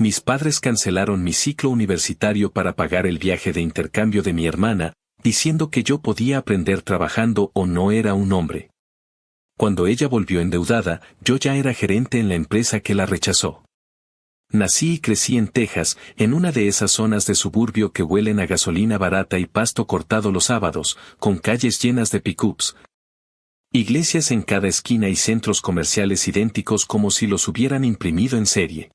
Mis padres cancelaron mi ciclo universitario para pagar el viaje de intercambio de mi hermana, diciendo que yo podía aprender trabajando o no era un hombre. Cuando ella volvió endeudada, yo ya era gerente en la empresa que la rechazó. Nací y crecí en Texas, en una de esas zonas de suburbio que huelen a gasolina barata y pasto cortado los sábados, con calles llenas de pickups, iglesias en cada esquina y centros comerciales idénticos como si los hubieran imprimido en serie.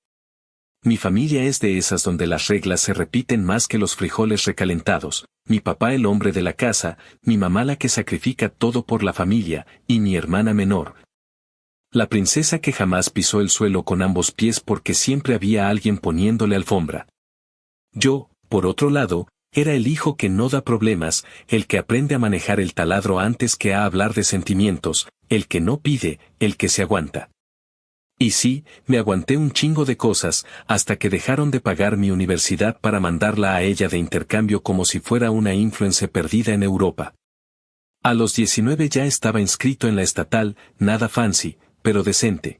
Mi familia es de esas donde las reglas se repiten más que los frijoles recalentados, mi papá el hombre de la casa, mi mamá la que sacrifica todo por la familia, y mi hermana menor, la princesa que jamás pisó el suelo con ambos pies porque siempre había alguien poniéndole alfombra. Yo, por otro lado, era el hijo que no da problemas, el que aprende a manejar el taladro antes que a hablar de sentimientos, el que no pide, el que se aguanta. Y sí, me aguanté un chingo de cosas, hasta que dejaron de pagar mi universidad para mandarla a ella de intercambio como si fuera una influencer perdida en Europa. A los 19 ya estaba inscrito en la estatal, nada fancy, pero decente.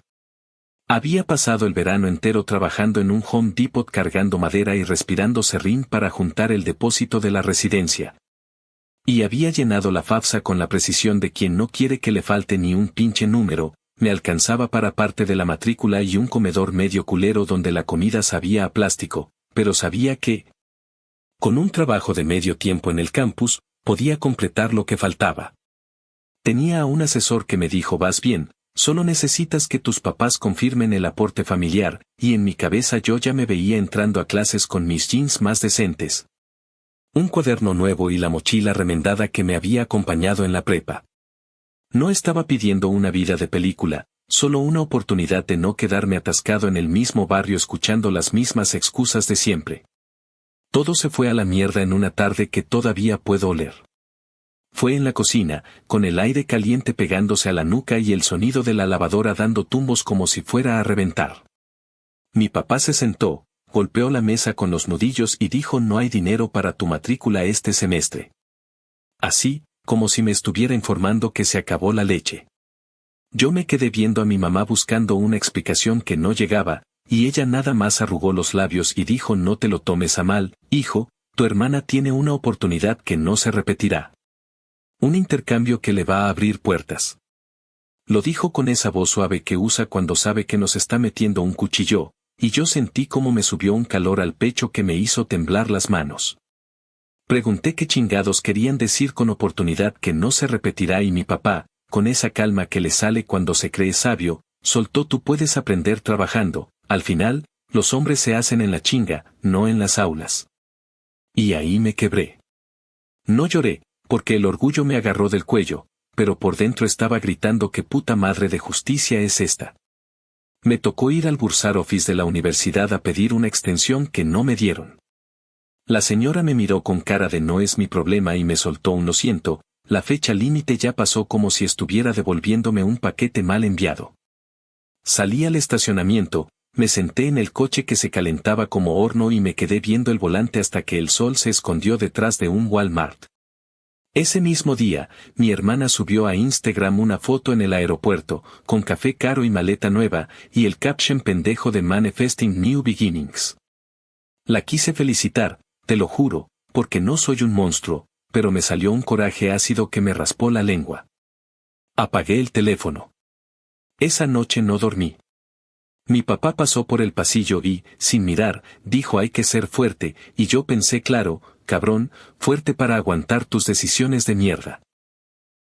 Había pasado el verano entero trabajando en un Home Depot cargando madera y respirando serrín para juntar el depósito de la residencia. Y había llenado la FAFSA con la precisión de quien no quiere que le falte ni un pinche número. Me alcanzaba para parte de la matrícula y un comedor medio culero donde la comida sabía a plástico, pero sabía que, con un trabajo de medio tiempo en el campus, podía completar lo que faltaba. Tenía a un asesor que me dijo: vas bien, solo necesitas que tus papás confirmen el aporte familiar, y en mi cabeza yo ya me veía entrando a clases con mis jeans más decentes, un cuaderno nuevo y la mochila remendada que me había acompañado en la prepa. No estaba pidiendo una vida de película, solo una oportunidad de no quedarme atascado en el mismo barrio escuchando las mismas excusas de siempre. Todo se fue a la mierda en una tarde que todavía puedo oler. Fue en la cocina, con el aire caliente pegándose a la nuca y el sonido de la lavadora dando tumbos como si fuera a reventar. Mi papá se sentó, golpeó la mesa con los nudillos y dijo: no hay dinero para tu matrícula este semestre. Así, como si me estuviera informando que se acabó la leche. Yo me quedé viendo a mi mamá buscando una explicación que no llegaba, y ella nada más arrugó los labios y dijo: no te lo tomes a mal, hijo, tu hermana tiene una oportunidad que no se repetirá. Un intercambio que le va a abrir puertas. Lo dijo con esa voz suave que usa cuando sabe que nos está metiendo un cuchillo, y yo sentí como me subió un calor al pecho que me hizo temblar las manos. Pregunté qué chingados querían decir con oportunidad que no se repetirá y mi papá, con esa calma que le sale cuando se cree sabio, soltó: tú puedes aprender trabajando, al final, los hombres se hacen en la chinga, no en las aulas. Y ahí me quebré. No lloré, porque el orgullo me agarró del cuello, pero por dentro estaba gritando: ¿qué puta madre de justicia es esta? Me tocó ir al Bursar Office de la universidad a pedir una extensión que no me dieron. La señora me miró con cara de no es mi problema y me soltó un lo siento, la fecha límite ya pasó, como si estuviera devolviéndome un paquete mal enviado. Salí al estacionamiento, me senté en el coche que se calentaba como horno y me quedé viendo el volante hasta que el sol se escondió detrás de un Walmart. Ese mismo día, mi hermana subió a Instagram una foto en el aeropuerto, con café caro y maleta nueva, y el caption pendejo de Manifesting New Beginnings. La quise felicitar, te lo juro, porque no soy un monstruo, pero me salió un coraje ácido que me raspó la lengua. Apagué el teléfono. Esa noche no dormí. Mi papá pasó por el pasillo y, sin mirar, dijo: hay que ser fuerte, y yo pensé: claro, cabrón, fuerte para aguantar tus decisiones de mierda.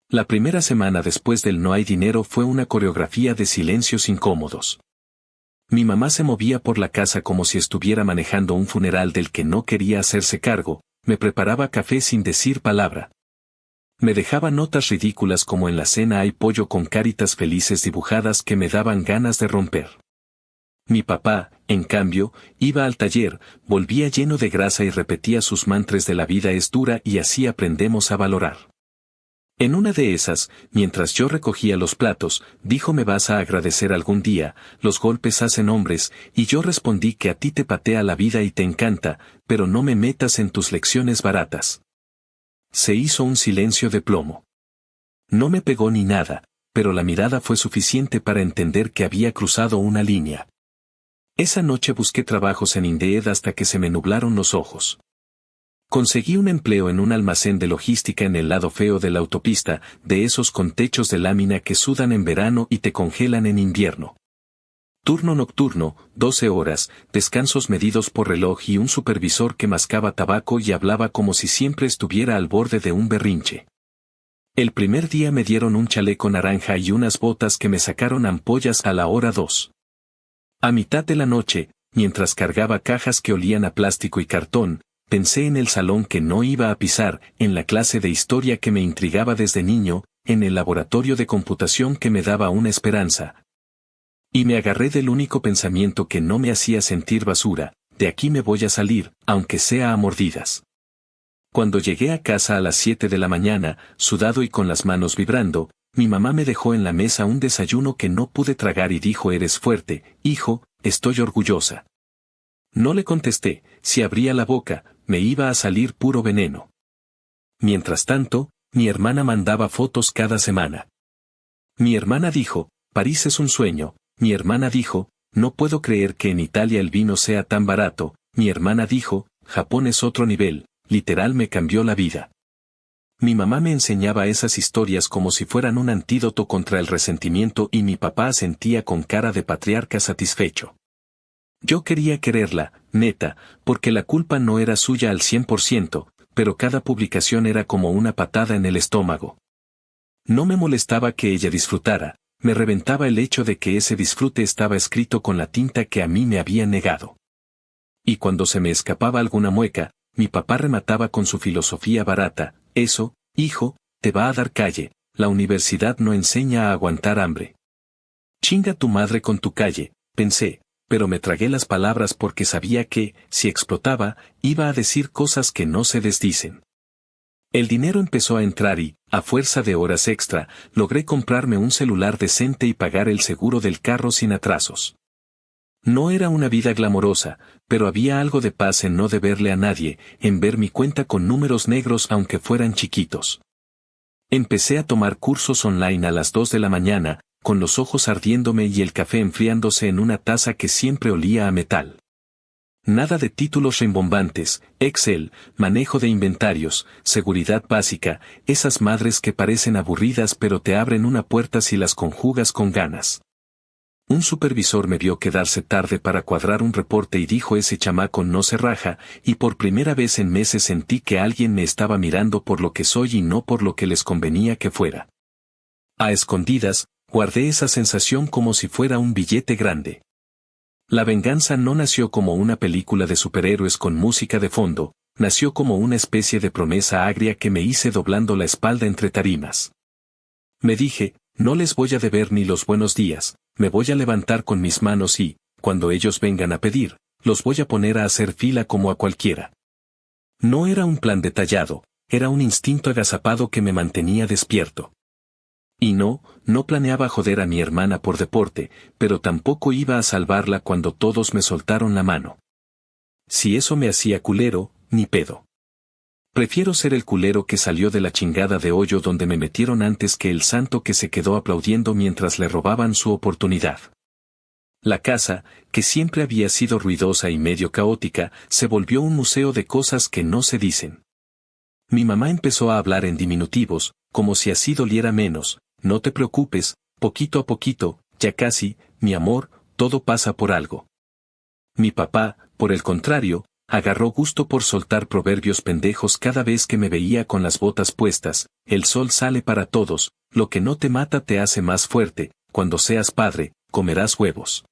La primera semana después del no hay dinero fue una coreografía de silencios incómodos. Mi mamá se movía por la casa como si estuviera manejando un funeral del que no quería hacerse cargo, me preparaba café sin decir palabra. Me dejaba notas ridículas como: en la cena hay pollo, con caritas felices dibujadas que me daban ganas de romper. Mi papá, en cambio, iba al taller, volvía lleno de grasa y repetía sus mantras de la vida es dura y así aprendemos a valorar. En una de esas, mientras yo recogía los platos, dijo: me vas a agradecer algún día, los golpes hacen hombres, y yo respondí que a ti te patea la vida y te encanta, pero no me metas en tus lecciones baratas. Se hizo un silencio de plomo. No me pegó ni nada, pero la mirada fue suficiente para entender que había cruzado una línea. Esa noche busqué trabajos en Indeed hasta que se me nublaron los ojos. Conseguí un empleo en un almacén de logística en el lado feo de la autopista, de esos con techos de lámina que sudan en verano y te congelan en invierno. Turno nocturno, 12 horas, descansos medidos por reloj y un supervisor que mascaba tabaco y hablaba como si siempre estuviera al borde de un berrinche. El primer día me dieron un chaleco naranja y unas botas que me sacaron ampollas a la hora 2. A mitad de la noche, mientras cargaba cajas que olían a plástico y cartón, pensé en el salón que no iba a pisar, en la clase de historia que me intrigaba desde niño, en el laboratorio de computación que me daba una esperanza. Y me agarré del único pensamiento que no me hacía sentir basura: de aquí me voy a salir, aunque sea a mordidas. Cuando llegué a casa a las 7 de la mañana, sudado y con las manos vibrando, mi mamá me dejó en la mesa un desayuno que no pude tragar y dijo: eres fuerte, hijo, estoy orgullosa. No le contesté, si abría la boca, me iba a salir puro veneno. Mientras tanto, mi hermana mandaba fotos cada semana. Mi hermana dijo: París es un sueño. Mi hermana dijo: no puedo creer que en Italia el vino sea tan barato. Mi hermana dijo: Japón es otro nivel, literal me cambió la vida. Mi mamá me enseñaba esas historias como si fueran un antídoto contra el resentimiento y mi papá asentía con cara de patriarca satisfecho. Yo quería quererla, neta, porque la culpa no era suya al 100%, pero cada publicación era como una patada en el estómago. No me molestaba que ella disfrutara, me reventaba el hecho de que ese disfrute estaba escrito con la tinta que a mí me había negado. Y cuando se me escapaba alguna mueca, mi papá remataba con su filosofía barata: eso, hijo, te va a dar calle, la universidad no enseña a aguantar hambre. Chinga tu madre con tu calle, pensé, pero me tragué las palabras porque sabía que, si explotaba, iba a decir cosas que no se desdicen. El dinero empezó a entrar y, a fuerza de horas extra, logré comprarme un celular decente y pagar el seguro del carro sin atrasos. No era una vida glamorosa, pero había algo de paz en no deberle a nadie, en ver mi cuenta con números negros aunque fueran chiquitos. Empecé a tomar cursos online a las 2 de la mañana, con los ojos ardiéndome y el café enfriándose en una taza que siempre olía a metal. Nada de títulos rimbombantes: Excel, manejo de inventarios, seguridad básica, esas madres que parecen aburridas pero te abren una puerta si las conjugas con ganas. Un supervisor me vio quedarse tarde para cuadrar un reporte y dijo: ese chamaco no se raja, y por primera vez en meses sentí que alguien me estaba mirando por lo que soy y no por lo que les convenía que fuera. A escondidas, guardé esa sensación como si fuera un billete grande. La venganza no nació como una película de superhéroes con música de fondo, nació como una especie de promesa agria que me hice doblando la espalda entre tarimas. Me dije: no les voy a deber ni los buenos días, me voy a levantar con mis manos y, cuando ellos vengan a pedir, los voy a poner a hacer fila como a cualquiera. No era un plan detallado, era un instinto agazapado que me mantenía despierto. Y no planeaba joder a mi hermana por deporte, pero tampoco iba a salvarla cuando todos me soltaron la mano. Si eso me hacía culero, ni pedo. Prefiero ser el culero que salió de la chingada de hoyo donde me metieron antes que el santo que se quedó aplaudiendo mientras le robaban su oportunidad. La casa, que siempre había sido ruidosa y medio caótica, se volvió un museo de cosas que no se dicen. Mi mamá empezó a hablar en diminutivos, como si así doliera menos: no te preocupes, poquito a poquito, ya casi, mi amor, todo pasa por algo. Mi papá, por el contrario, agarró gusto por soltar proverbios pendejos cada vez que me veía con las botas puestas: el sol sale para todos, lo que no te mata te hace más fuerte, cuando seas padre, comerás huevos.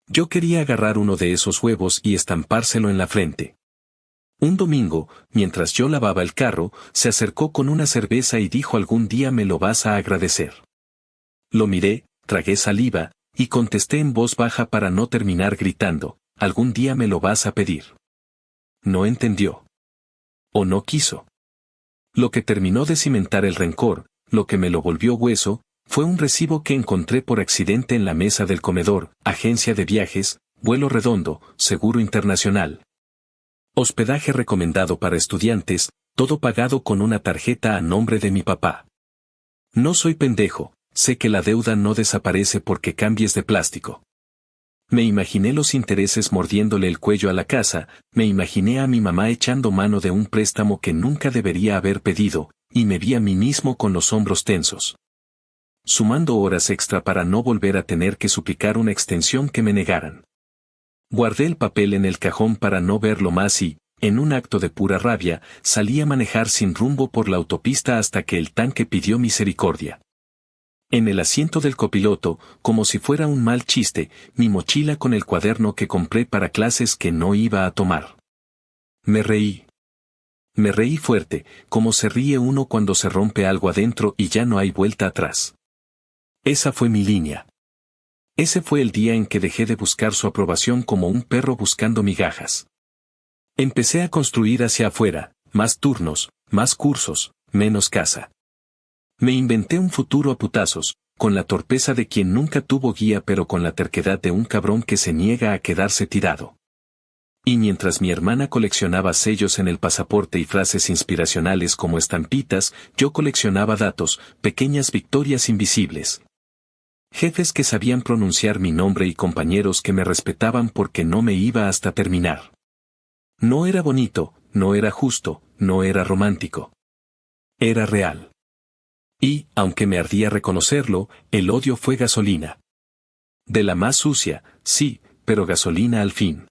Yo quería agarrar uno de esos huevos y estampárselo en la frente. Un domingo, mientras yo lavaba el carro, se acercó con una cerveza y dijo: algún día me lo vas a agradecer. Lo miré, tragué saliva, y contesté en voz baja para no terminar gritando: algún día me lo vas a pedir. No entendió. O no quiso. Lo que terminó de cimentar el rencor, lo que me lo volvió hueso, fue un recibo que encontré por accidente en la mesa del comedor: agencia de viajes, vuelo redondo, seguro internacional. Hospedaje recomendado para estudiantes, todo pagado con una tarjeta a nombre de mi papá. No soy pendejo, sé que la deuda no desaparece porque cambies de plástico. Me imaginé los intereses mordiéndole el cuello a la casa, me imaginé a mi mamá echando mano de un préstamo que nunca debería haber pedido, y me vi a mí mismo con los hombros tensos, sumando horas extra para no volver a tener que suplicar una extensión que me negaran. Guardé el papel en el cajón para no verlo más y, en un acto de pura rabia, salí a manejar sin rumbo por la autopista hasta que el tanque pidió misericordia. En el asiento del copiloto, como si fuera un mal chiste, mi mochila con el cuaderno que compré para clases que no iba a tomar. Me reí. Me reí fuerte, como se ríe uno cuando se rompe algo adentro y ya no hay vuelta atrás. Esa fue mi línea. Ese fue el día en que dejé de buscar su aprobación como un perro buscando migajas. Empecé a construir hacia afuera, más turnos, más cursos, menos casa. Me inventé un futuro a putazos, con la torpeza de quien nunca tuvo guía pero con la terquedad de un cabrón que se niega a quedarse tirado. Y mientras mi hermana coleccionaba sellos en el pasaporte y frases inspiracionales como estampitas, yo coleccionaba datos, pequeñas victorias invisibles. Jefes que sabían pronunciar mi nombre y compañeros que me respetaban porque no me iba hasta terminar. No era bonito, no era justo, no era romántico. Era real. Y, aunque me ardía reconocerlo, el odio fue gasolina. De la más sucia, sí, pero gasolina al fin.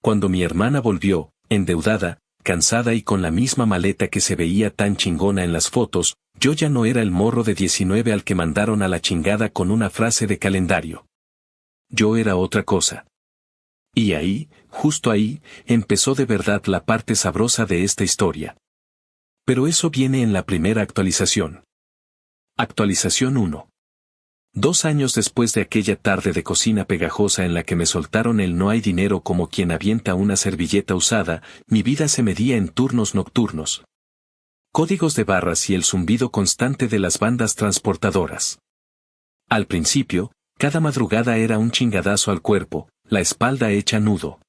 Cuando mi hermana volvió, endeudada, cansada y con la misma maleta que se veía tan chingona en las fotos, yo ya no era el morro de 19 al que mandaron a la chingada con una frase de calendario. Yo era otra cosa. Y ahí, justo ahí, empezó de verdad la parte sabrosa de esta historia. Pero eso viene en la primera actualización. Actualización 1. 2 años después de aquella tarde de cocina pegajosa en la que me soltaron el no hay dinero como quien avienta una servilleta usada, mi vida se medía en turnos nocturnos. Códigos de barras y el zumbido constante de las bandas transportadoras. Al principio, cada madrugada era un chingadazo al cuerpo, la espalda hecha nudo.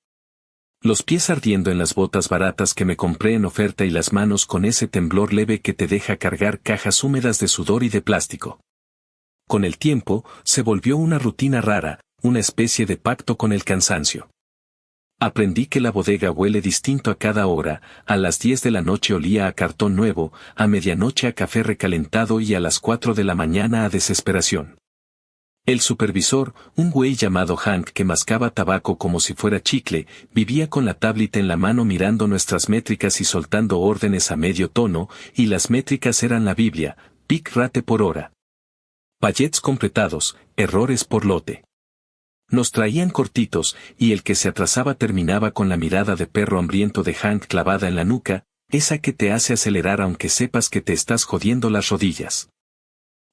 Los pies ardiendo en las botas baratas que me compré en oferta y las manos con ese temblor leve que te deja cargar cajas húmedas de sudor y de plástico. Con el tiempo, se volvió una rutina rara, una especie de pacto con el cansancio. Aprendí que la bodega huele distinto a cada hora, a las 10 de la noche olía a cartón nuevo, a medianoche a café recalentado y a las 4 de la mañana a desesperación. El supervisor, un güey llamado Hank que mascaba tabaco como si fuera chicle, vivía con la tablet en la mano mirando nuestras métricas y soltando órdenes a medio tono, y las métricas eran la Biblia, pic rate por hora. Pallets completados, errores por lote. Nos traían cortitos, y el que se atrasaba terminaba con la mirada de perro hambriento de Hank clavada en la nuca, esa que te hace acelerar aunque sepas que te estás jodiendo las rodillas.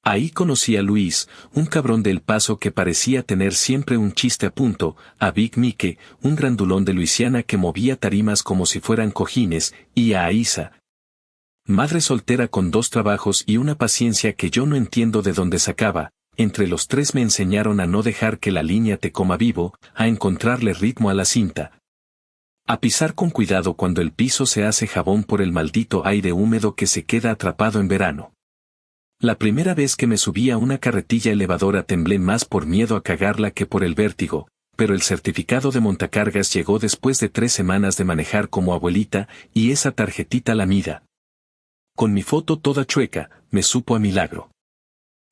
Ahí conocí a Luis, un cabrón del Paso que parecía tener siempre un chiste a punto, a Big Mike, un grandulón de Luisiana que movía tarimas como si fueran cojines, y a Aisa, madre soltera con 2 trabajos y una paciencia que yo no entiendo de dónde sacaba. Entre los 3 me enseñaron a no dejar que la línea te coma vivo, a encontrarle ritmo a la cinta. A pisar con cuidado cuando el piso se hace jabón por el maldito aire húmedo que se queda atrapado en verano. La primera vez que me subí a una carretilla elevadora temblé más por miedo a cagarla que por el vértigo, pero el certificado de montacargas llegó después de 3 semanas de manejar como abuelita, y esa tarjetita la mida. Con mi foto toda chueca, me supo a milagro.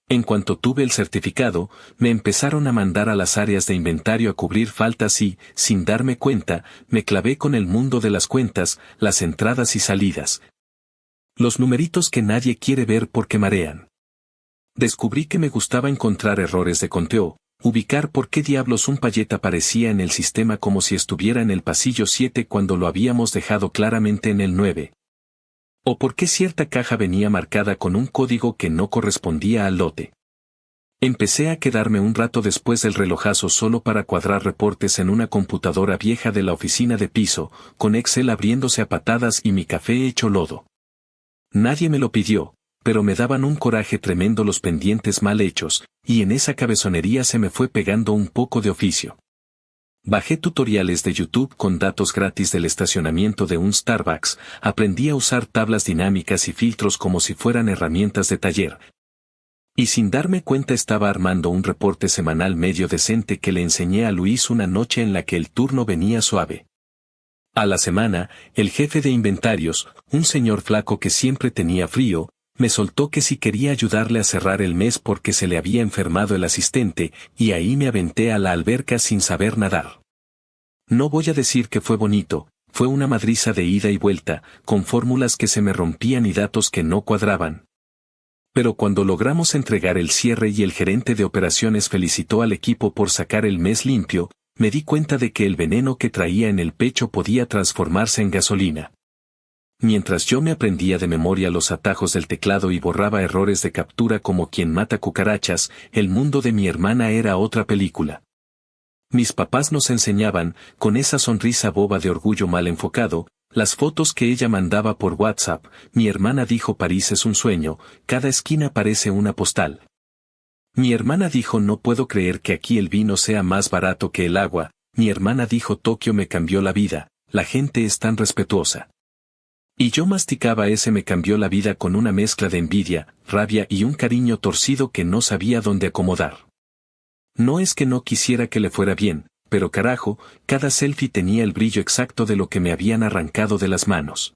En cuanto tuve el certificado, me empezaron a mandar a las áreas de inventario a cubrir faltas y, sin darme cuenta, me clavé con el mundo de las cuentas, las entradas y salidas. Los numeritos que nadie quiere ver porque marean. Descubrí que me gustaba encontrar errores de conteo, ubicar por qué diablos un payet aparecía en el sistema como si estuviera en el pasillo 7 cuando lo habíamos dejado claramente en el 9. O por qué cierta caja venía marcada con un código que no correspondía al lote. Empecé a quedarme un rato después del relojazo solo para cuadrar reportes en una computadora vieja de la oficina de piso, con Excel abriéndose a patadas y mi café hecho lodo. Nadie me lo pidió, pero me daban un coraje tremendo los pendientes mal hechos, y en esa cabezonería se me fue pegando un poco de oficio. Bajé tutoriales de YouTube con datos gratis del estacionamiento de un Starbucks, aprendí a usar tablas dinámicas y filtros como si fueran herramientas de taller. Y sin darme cuenta estaba armando un reporte semanal medio decente que le enseñé a Luis una noche en la que el turno venía suave. A la semana, el jefe de inventarios, un señor flaco que siempre tenía frío, me soltó que si quería ayudarle a cerrar el mes porque se le había enfermado el asistente, y ahí me aventé a la alberca sin saber nadar. No voy a decir que fue bonito, fue una madriza de ida y vuelta, con fórmulas que se me rompían y datos que no cuadraban. Pero cuando logramos entregar el cierre y el gerente de operaciones felicitó al equipo por sacar el mes limpio, me di cuenta de que el veneno que traía en el pecho podía transformarse en gasolina. Mientras yo me aprendía de memoria los atajos del teclado y borraba errores de captura como quien mata cucarachas, el mundo de mi hermana era otra película. Mis papás nos enseñaban, con esa sonrisa boba de orgullo mal enfocado, las fotos que ella mandaba por WhatsApp. Mi hermana dijo París es un sueño, cada esquina parece una postal. Mi hermana dijo no puedo creer que aquí el vino sea más barato que el agua. Mi hermana dijo Tokio me cambió la vida, la gente es tan respetuosa. Y yo masticaba ese me cambió la vida con una mezcla de envidia, rabia y un cariño torcido que no sabía dónde acomodar. No es que no quisiera que le fuera bien, pero carajo, cada selfie tenía el brillo exacto de lo que me habían arrancado de las manos.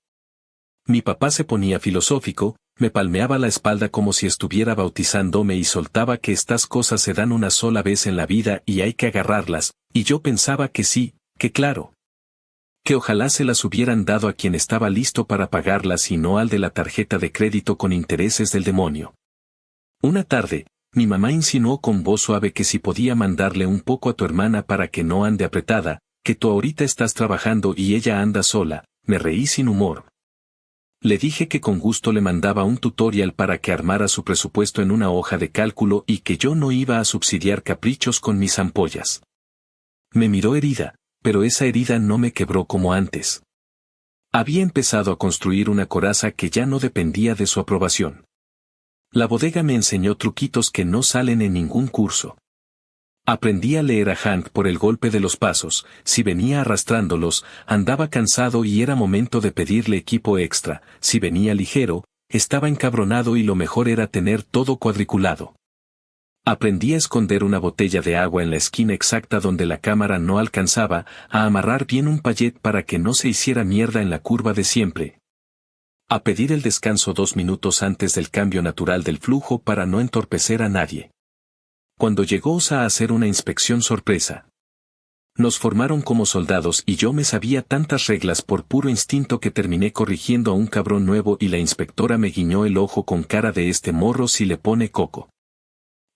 Mi papá se ponía filosófico, me palmeaba la espalda como si estuviera bautizándome y soltaba que estas cosas se dan una sola vez en la vida y hay que agarrarlas, y yo pensaba que sí, que claro. Que ojalá se las hubieran dado a quien estaba listo para pagarlas y no al de la tarjeta de crédito con intereses del demonio. Una tarde, mi mamá insinuó con voz suave que si podía mandarle un poco a tu hermana para que no ande apretada, que tú ahorita estás trabajando y ella anda sola. Me reí sin humor. Le dije que con gusto le mandaba un tutorial para que armara su presupuesto en una hoja de cálculo y que yo no iba a subsidiar caprichos con mis ampollas. Me miró herida, pero esa herida no me quebró como antes. Había empezado a construir una coraza que ya no dependía de su aprobación. La bodega me enseñó truquitos que no salen en ningún curso. Aprendí a leer a Hank por el golpe de los pasos, si venía arrastrándolos, andaba cansado y era momento de pedirle equipo extra, si venía ligero, estaba encabronado y lo mejor era tener todo cuadriculado. Aprendí a esconder una botella de agua en la esquina exacta donde la cámara no alcanzaba, a amarrar bien un payet para que no se hiciera mierda en la curva de siempre. A pedir el descanso 2 minutos antes del cambio natural del flujo para no entorpecer a nadie. Cuando llegó Osa a hacer una inspección sorpresa. Nos formaron como soldados y yo me sabía tantas reglas por puro instinto que terminé corrigiendo a un cabrón nuevo y la inspectora me guiñó el ojo con cara de este morro si le pone coco.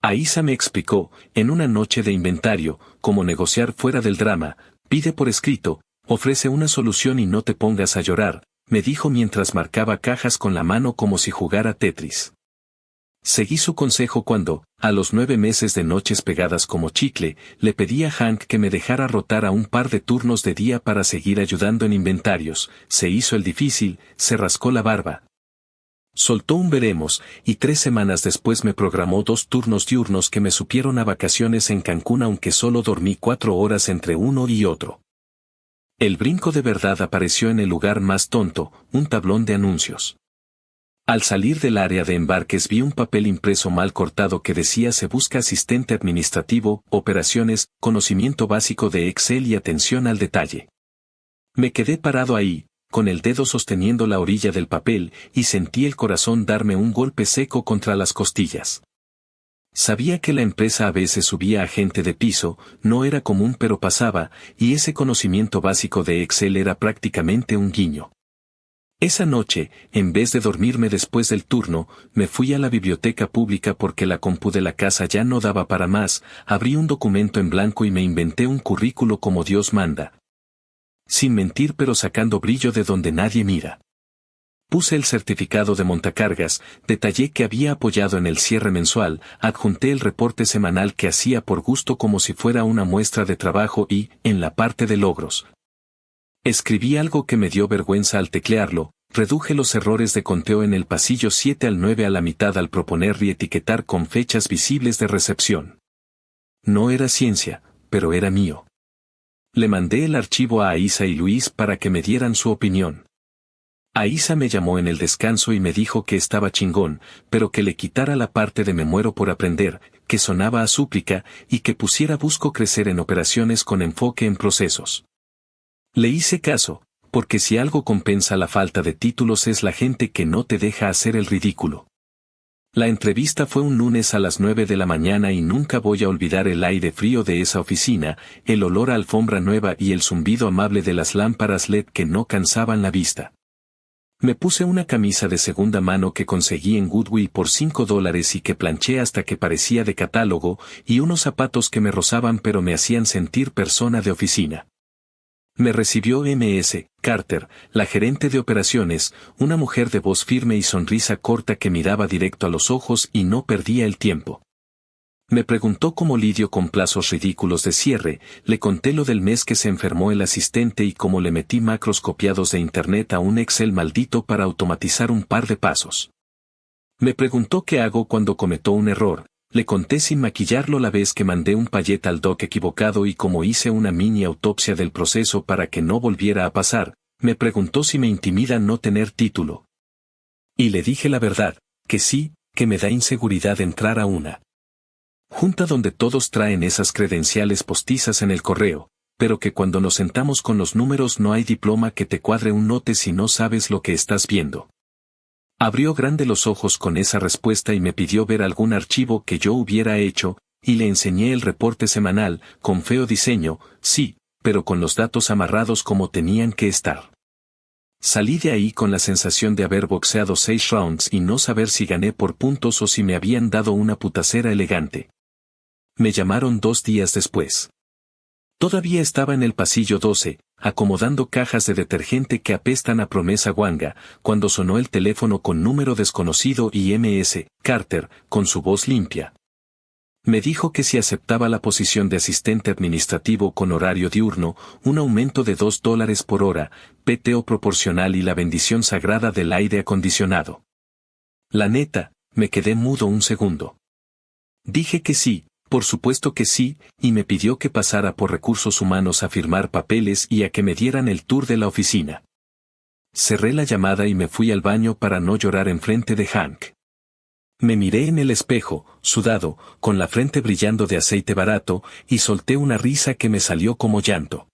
Aisa me explicó, en una noche de inventario, cómo negociar fuera del drama, pide por escrito, ofrece una solución y no te pongas a llorar, me dijo mientras marcaba cajas con la mano como si jugara Tetris. Seguí su consejo cuando, a los 9 meses de noches pegadas como chicle, le pedí a Hank que me dejara rotar a un par de turnos de día para seguir ayudando en inventarios, se hizo el difícil, se rascó la barba. Soltó un veremos, y 3 semanas después me programó 2 turnos diurnos que me supieron a vacaciones en Cancún aunque solo dormí 4 horas entre uno y otro. El brinco de verdad apareció en el lugar más tonto, un tablón de anuncios. Al salir del área de embarques vi un papel impreso mal cortado que decía se busca asistente administrativo, operaciones, conocimiento básico de Excel y atención al detalle. Me quedé parado ahí, con el dedo sosteniendo la orilla del papel, y sentí el corazón darme un golpe seco contra las costillas. Sabía que la empresa a veces subía a gente de piso, no era común pero pasaba, y ese conocimiento básico de Excel era prácticamente un guiño. Esa noche, en vez de dormirme después del turno, me fui a la biblioteca pública porque la compu de la casa ya no daba para más, abrí un documento en blanco y me inventé un currículo como Dios manda. Sin mentir pero sacando brillo de donde nadie mira. Puse el certificado de montacargas, detallé que había apoyado en el cierre mensual, adjunté el reporte semanal que hacía por gusto como si fuera una muestra de trabajo y, en la parte de logros, escribí algo que me dio vergüenza al teclearlo, reduje los errores de conteo en el pasillo 7 al 9 a la mitad al proponer reetiquetar con fechas visibles de recepción. No era ciencia, pero era mío. Le mandé el archivo a Aisa y Luis para que me dieran su opinión. Aisa me llamó en el descanso y me dijo que estaba chingón, pero que le quitara la parte de me muero por aprender, que sonaba a súplica, y que pusiera busco crecer en operaciones con enfoque en procesos. Le hice caso, porque si algo compensa la falta de títulos es la gente que no te deja hacer el ridículo. La entrevista fue un lunes a las 9 de la mañana y nunca voy a olvidar el aire frío de esa oficina, el olor a alfombra nueva y el zumbido amable de las lámparas LED que no cansaban la vista. Me puse una camisa de segunda mano que conseguí en Goodwill por $5 y que planché hasta que parecía de catálogo, y unos zapatos que me rozaban pero me hacían sentir persona de oficina. Me recibió MS. Carter, la gerente de operaciones, una mujer de voz firme y sonrisa corta que miraba directo a los ojos y no perdía el tiempo. Me preguntó cómo lidio con plazos ridículos de cierre, le conté lo del mes que se enfermó el asistente y cómo le metí macros copiados de internet a un Excel maldito para automatizar un par de pasos. Me preguntó qué hago cuando cometo un error. Le conté sin maquillarlo la vez que mandé un payet al doc equivocado y cómo hice una mini autopsia del proceso para que no volviera a pasar. Me preguntó si me intimida no tener título. Y le dije la verdad, que sí, que me da inseguridad entrar a una junta donde todos traen esas credenciales postizas en el correo, pero que cuando nos sentamos con los números no hay diploma que te cuadre un note si no sabes lo que estás viendo. Abrió grande los ojos con esa respuesta y me pidió ver algún archivo que yo hubiera hecho, y le enseñé el reporte semanal, con feo diseño, sí, pero con los datos amarrados como tenían que estar. Salí de ahí con la sensación de haber boxeado 6 rounds y no saber si gané por puntos o si me habían dado una putacera elegante. Me llamaron 2 días después. Todavía estaba en el pasillo 12, acomodando cajas de detergente que apestan a promesa guanga, cuando sonó el teléfono con número desconocido y MS. Carter, con su voz limpia. Me dijo que si aceptaba la posición de asistente administrativo con horario diurno, un aumento de $2 por hora, PTO proporcional y la bendición sagrada del aire acondicionado. La neta, me quedé mudo un segundo. Dije que sí. Por supuesto que sí, y me pidió que pasara por recursos humanos a firmar papeles y a que me dieran el tour de la oficina. Cerré la llamada y me fui al baño para no llorar enfrente de Hank. Me miré en el espejo, sudado, con la frente brillando de aceite barato, y solté una risa que me salió como llanto.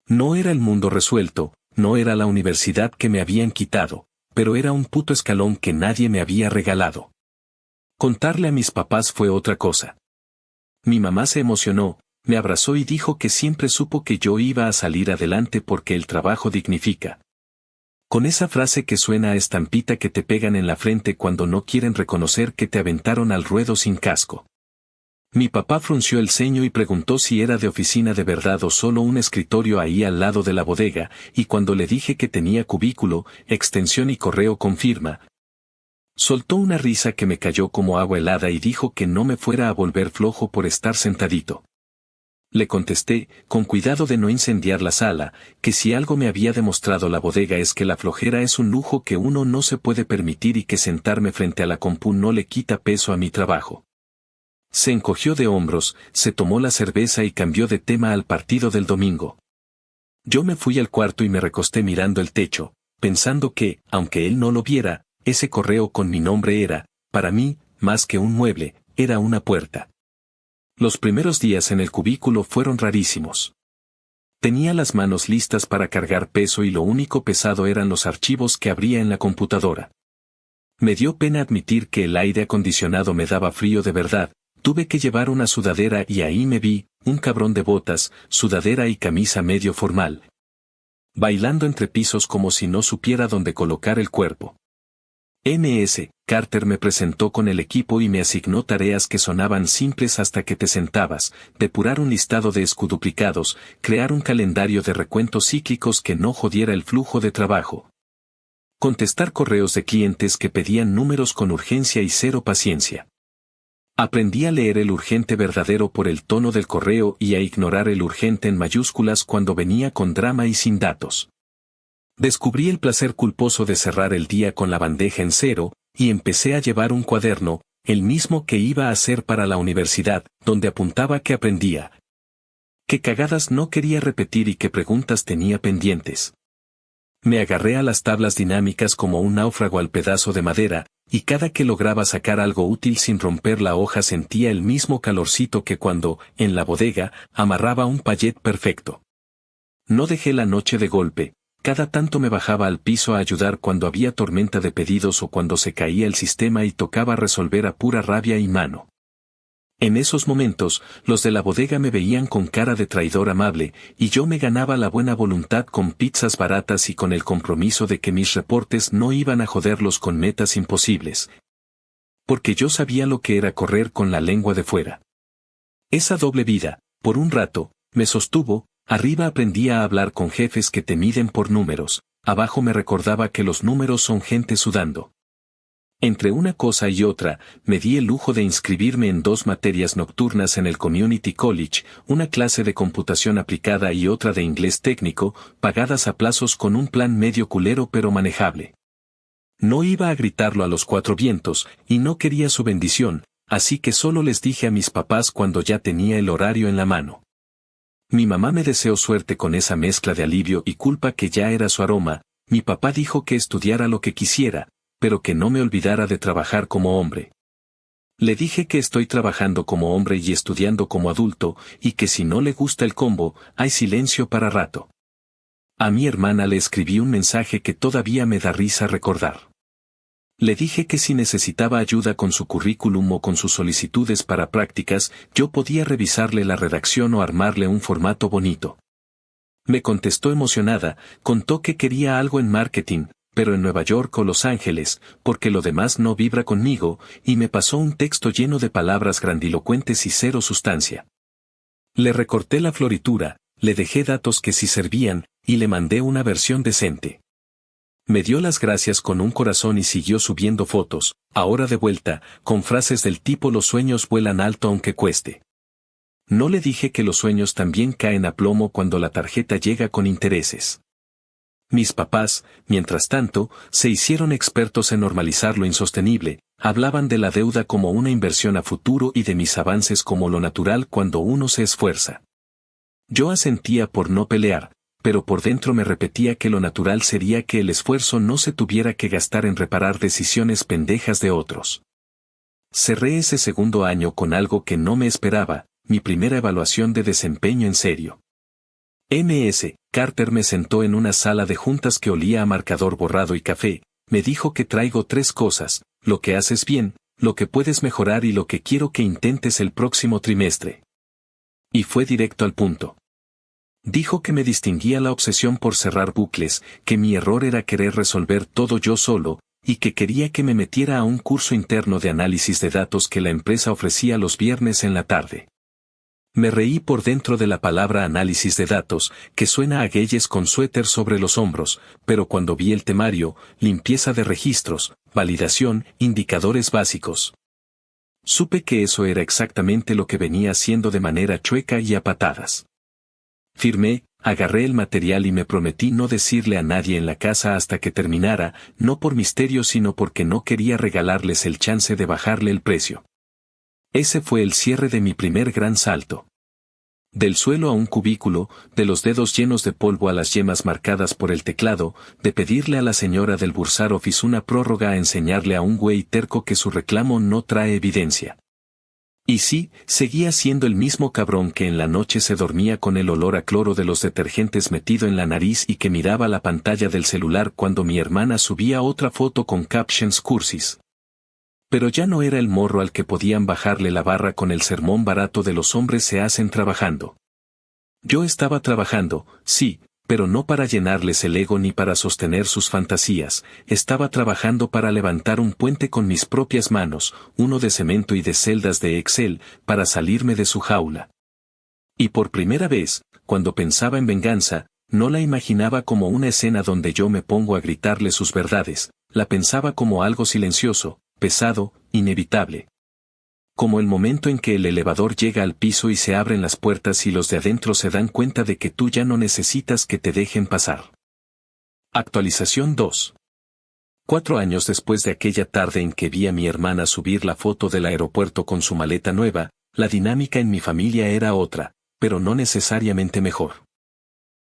No era el mundo resuelto, no era la universidad que me habían quitado, pero era un puto escalón que nadie me había regalado. Contarle a mis papás fue otra cosa. Mi mamá se emocionó, me abrazó y dijo que siempre supo que yo iba a salir adelante porque el trabajo dignifica. Con esa frase que suena a estampita que te pegan en la frente cuando no quieren reconocer que te aventaron al ruedo sin casco. Mi papá frunció el ceño y preguntó si era de oficina de verdad o solo un escritorio ahí al lado de la bodega, y cuando le dije que tenía cubículo, extensión y correo con firma, soltó una risa que me cayó como agua helada y dijo que no me fuera a volver flojo por estar sentadito. Le contesté, con cuidado de no incendiar la sala, que si algo me había demostrado la bodega es que la flojera es un lujo que uno no se puede permitir y que sentarme frente a la compu no le quita peso a mi trabajo. Se encogió de hombros, se tomó la cerveza y cambió de tema al partido del domingo. Yo me fui al cuarto y me recosté mirando el techo, pensando que, aunque él no lo viera, ese correo con mi nombre era, para mí, más que un mueble, era una puerta. Los primeros días en el cubículo fueron rarísimos. Tenía las manos listas para cargar peso y lo único pesado eran los archivos que abría en la computadora. Me dio pena admitir que el aire acondicionado me daba frío de verdad, tuve que llevar una sudadera y ahí me vi, un cabrón de botas, sudadera y camisa medio formal. Bailando entre pisos como si no supiera dónde colocar el cuerpo. MS. Carter me presentó con el equipo y me asignó tareas que sonaban simples hasta que te sentabas, depurar un listado de escuduplicados, crear un calendario de recuentos cíclicos que no jodiera el flujo de trabajo. Contestar correos de clientes que pedían números con urgencia y cero paciencia. Aprendí a leer el urgente verdadero por el tono del correo y a ignorar el urgente en mayúsculas cuando venía con drama y sin datos. Descubrí el placer culposo de cerrar el día con la bandeja en cero, y empecé a llevar un cuaderno, el mismo que iba a hacer para la universidad, donde apuntaba que aprendía. Qué cagadas no quería repetir y qué preguntas tenía pendientes. Me agarré a las tablas dinámicas como un náufrago al pedazo de madera, y cada que lograba sacar algo útil sin romper la hoja sentía el mismo calorcito que cuando, en la bodega, amarraba un payet perfecto. No dejé la noche de golpe, cada tanto me bajaba al piso a ayudar cuando había tormenta de pedidos o cuando se caía el sistema y tocaba resolver a pura rabia y mano. En esos momentos, los de la bodega me veían con cara de traidor amable, y yo me ganaba la buena voluntad con pizzas baratas y con el compromiso de que mis reportes no iban a joderlos con metas imposibles. Porque yo sabía lo que era correr con la lengua de fuera. Esa doble vida, por un rato, me sostuvo, arriba aprendía a hablar con jefes que te miden por números, abajo me recordaba que los números son gente sudando. Entre una cosa y otra, me di el lujo de inscribirme en 2 materias nocturnas en el Community College, una clase de computación aplicada y otra de inglés técnico, pagadas a plazos con un plan medio culero pero manejable. No iba a gritarlo a los 4 vientos, y no quería su bendición, así que solo les dije a mis papás cuando ya tenía el horario en la mano. Mi mamá me deseó suerte con esa mezcla de alivio y culpa que ya era su aroma, mi papá dijo que estudiara lo que quisiera, pero que no me olvidara de trabajar como hombre. Le dije que estoy trabajando como hombre y estudiando como adulto, y que si no le gusta el combo, hay silencio para rato. A mi hermana le escribí un mensaje que todavía me da risa recordar. Le dije que si necesitaba ayuda con su currículum o con sus solicitudes para prácticas, yo podía revisarle la redacción o armarle un formato bonito. Me contestó emocionada, contó que quería algo en marketing, pero en Nueva York o Los Ángeles, porque lo demás no vibra conmigo, y me pasó un texto lleno de palabras grandilocuentes y cero sustancia. Le recorté la floritura, le dejé datos que sí servían, y le mandé una versión decente. Me dio las gracias con un corazón y siguió subiendo fotos, ahora de vuelta, con frases del tipo los sueños vuelan alto aunque cueste. No le dije que los sueños también caen a plomo cuando la tarjeta llega con intereses. Mis papás, mientras tanto, se hicieron expertos en normalizar lo insostenible, hablaban de la deuda como una inversión a futuro y de mis avances como lo natural cuando uno se esfuerza. Yo asentía por no pelear, pero por dentro me repetía que lo natural sería que el esfuerzo no se tuviera que gastar en reparar decisiones pendejas de otros. Cerré ese segundo año con algo que no me esperaba, mi primera evaluación de desempeño en serio. M.S. Carter me sentó en una sala de juntas que olía a marcador borrado y café, me dijo que traigo 3 cosas, lo que haces bien, lo que puedes mejorar y lo que quiero que intentes el próximo trimestre. Y fue directo al punto. Dijo que me distinguía la obsesión por cerrar bucles, que mi error era querer resolver todo yo solo, y que quería que me metiera a un curso interno de análisis de datos que la empresa ofrecía los viernes en la tarde. Me reí por dentro de la palabra análisis de datos, que suena a gueyes con suéter sobre los hombros, pero cuando vi el temario, limpieza de registros, validación, indicadores básicos. Supe que eso era exactamente lo que venía haciendo de manera chueca y a patadas. Firmé, agarré el material y me prometí no decirle a nadie en la casa hasta que terminara, no por misterio sino porque no quería regalarles el chance de bajarle el precio. Ese fue el cierre de mi primer gran salto. Del suelo a un cubículo, de los dedos llenos de polvo a las yemas marcadas por el teclado, de pedirle a la señora del Bursar Office una prórroga a enseñarle a un güey terco que su reclamo no trae evidencia. Y sí, seguía siendo el mismo cabrón que en la noche se dormía con el olor a cloro de los detergentes metido en la nariz y que miraba la pantalla del celular cuando mi hermana subía otra foto con captions cursis. Pero ya no era el morro al que podían bajarle la barra con el sermón barato de los hombres se hacen trabajando. Yo estaba trabajando, sí, pero no para llenarles el ego ni para sostener sus fantasías, estaba trabajando para levantar un puente con mis propias manos, uno de cemento y de celdas de Excel, para salirme de su jaula. Y por primera vez, cuando pensaba en venganza, no la imaginaba como una escena donde yo me pongo a gritarle sus verdades, la pensaba como algo silencioso, pesado, inevitable. Como el momento en que el elevador llega al piso y se abren las puertas y los de adentro se dan cuenta de que tú ya no necesitas que te dejen pasar. Actualización 2. 4 años después de aquella tarde en que vi a mi hermana subir la foto del aeropuerto con su maleta nueva, la dinámica en mi familia era otra, pero no necesariamente mejor.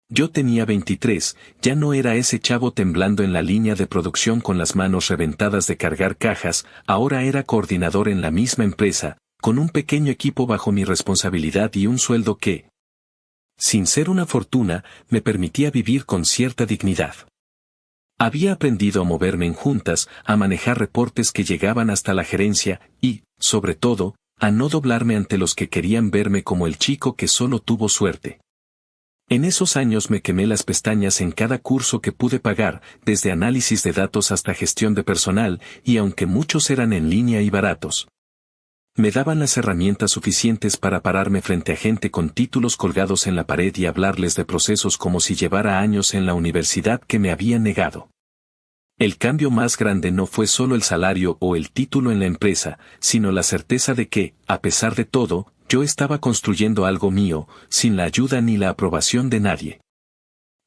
Yo tenía 23, ya no era ese chavo temblando en la línea de producción con las manos reventadas de cargar cajas, ahora era coordinador en la misma empresa, con un pequeño equipo bajo mi responsabilidad y un sueldo que, sin ser una fortuna, me permitía vivir con cierta dignidad. Había aprendido a moverme en juntas, a manejar reportes que llegaban hasta la gerencia y, sobre todo, a no doblarme ante los que querían verme como el chico que solo tuvo suerte. En esos años me quemé las pestañas en cada curso que pude pagar, desde análisis de datos hasta gestión de personal, y aunque muchos eran en línea y baratos, me daban las herramientas suficientes para pararme frente a gente con títulos colgados en la pared y hablarles de procesos como si llevara años en la universidad que me habían negado. El cambio más grande no fue solo el salario o el título en la empresa, sino la certeza de que, a pesar de todo, yo estaba construyendo algo mío, sin la ayuda ni la aprobación de nadie.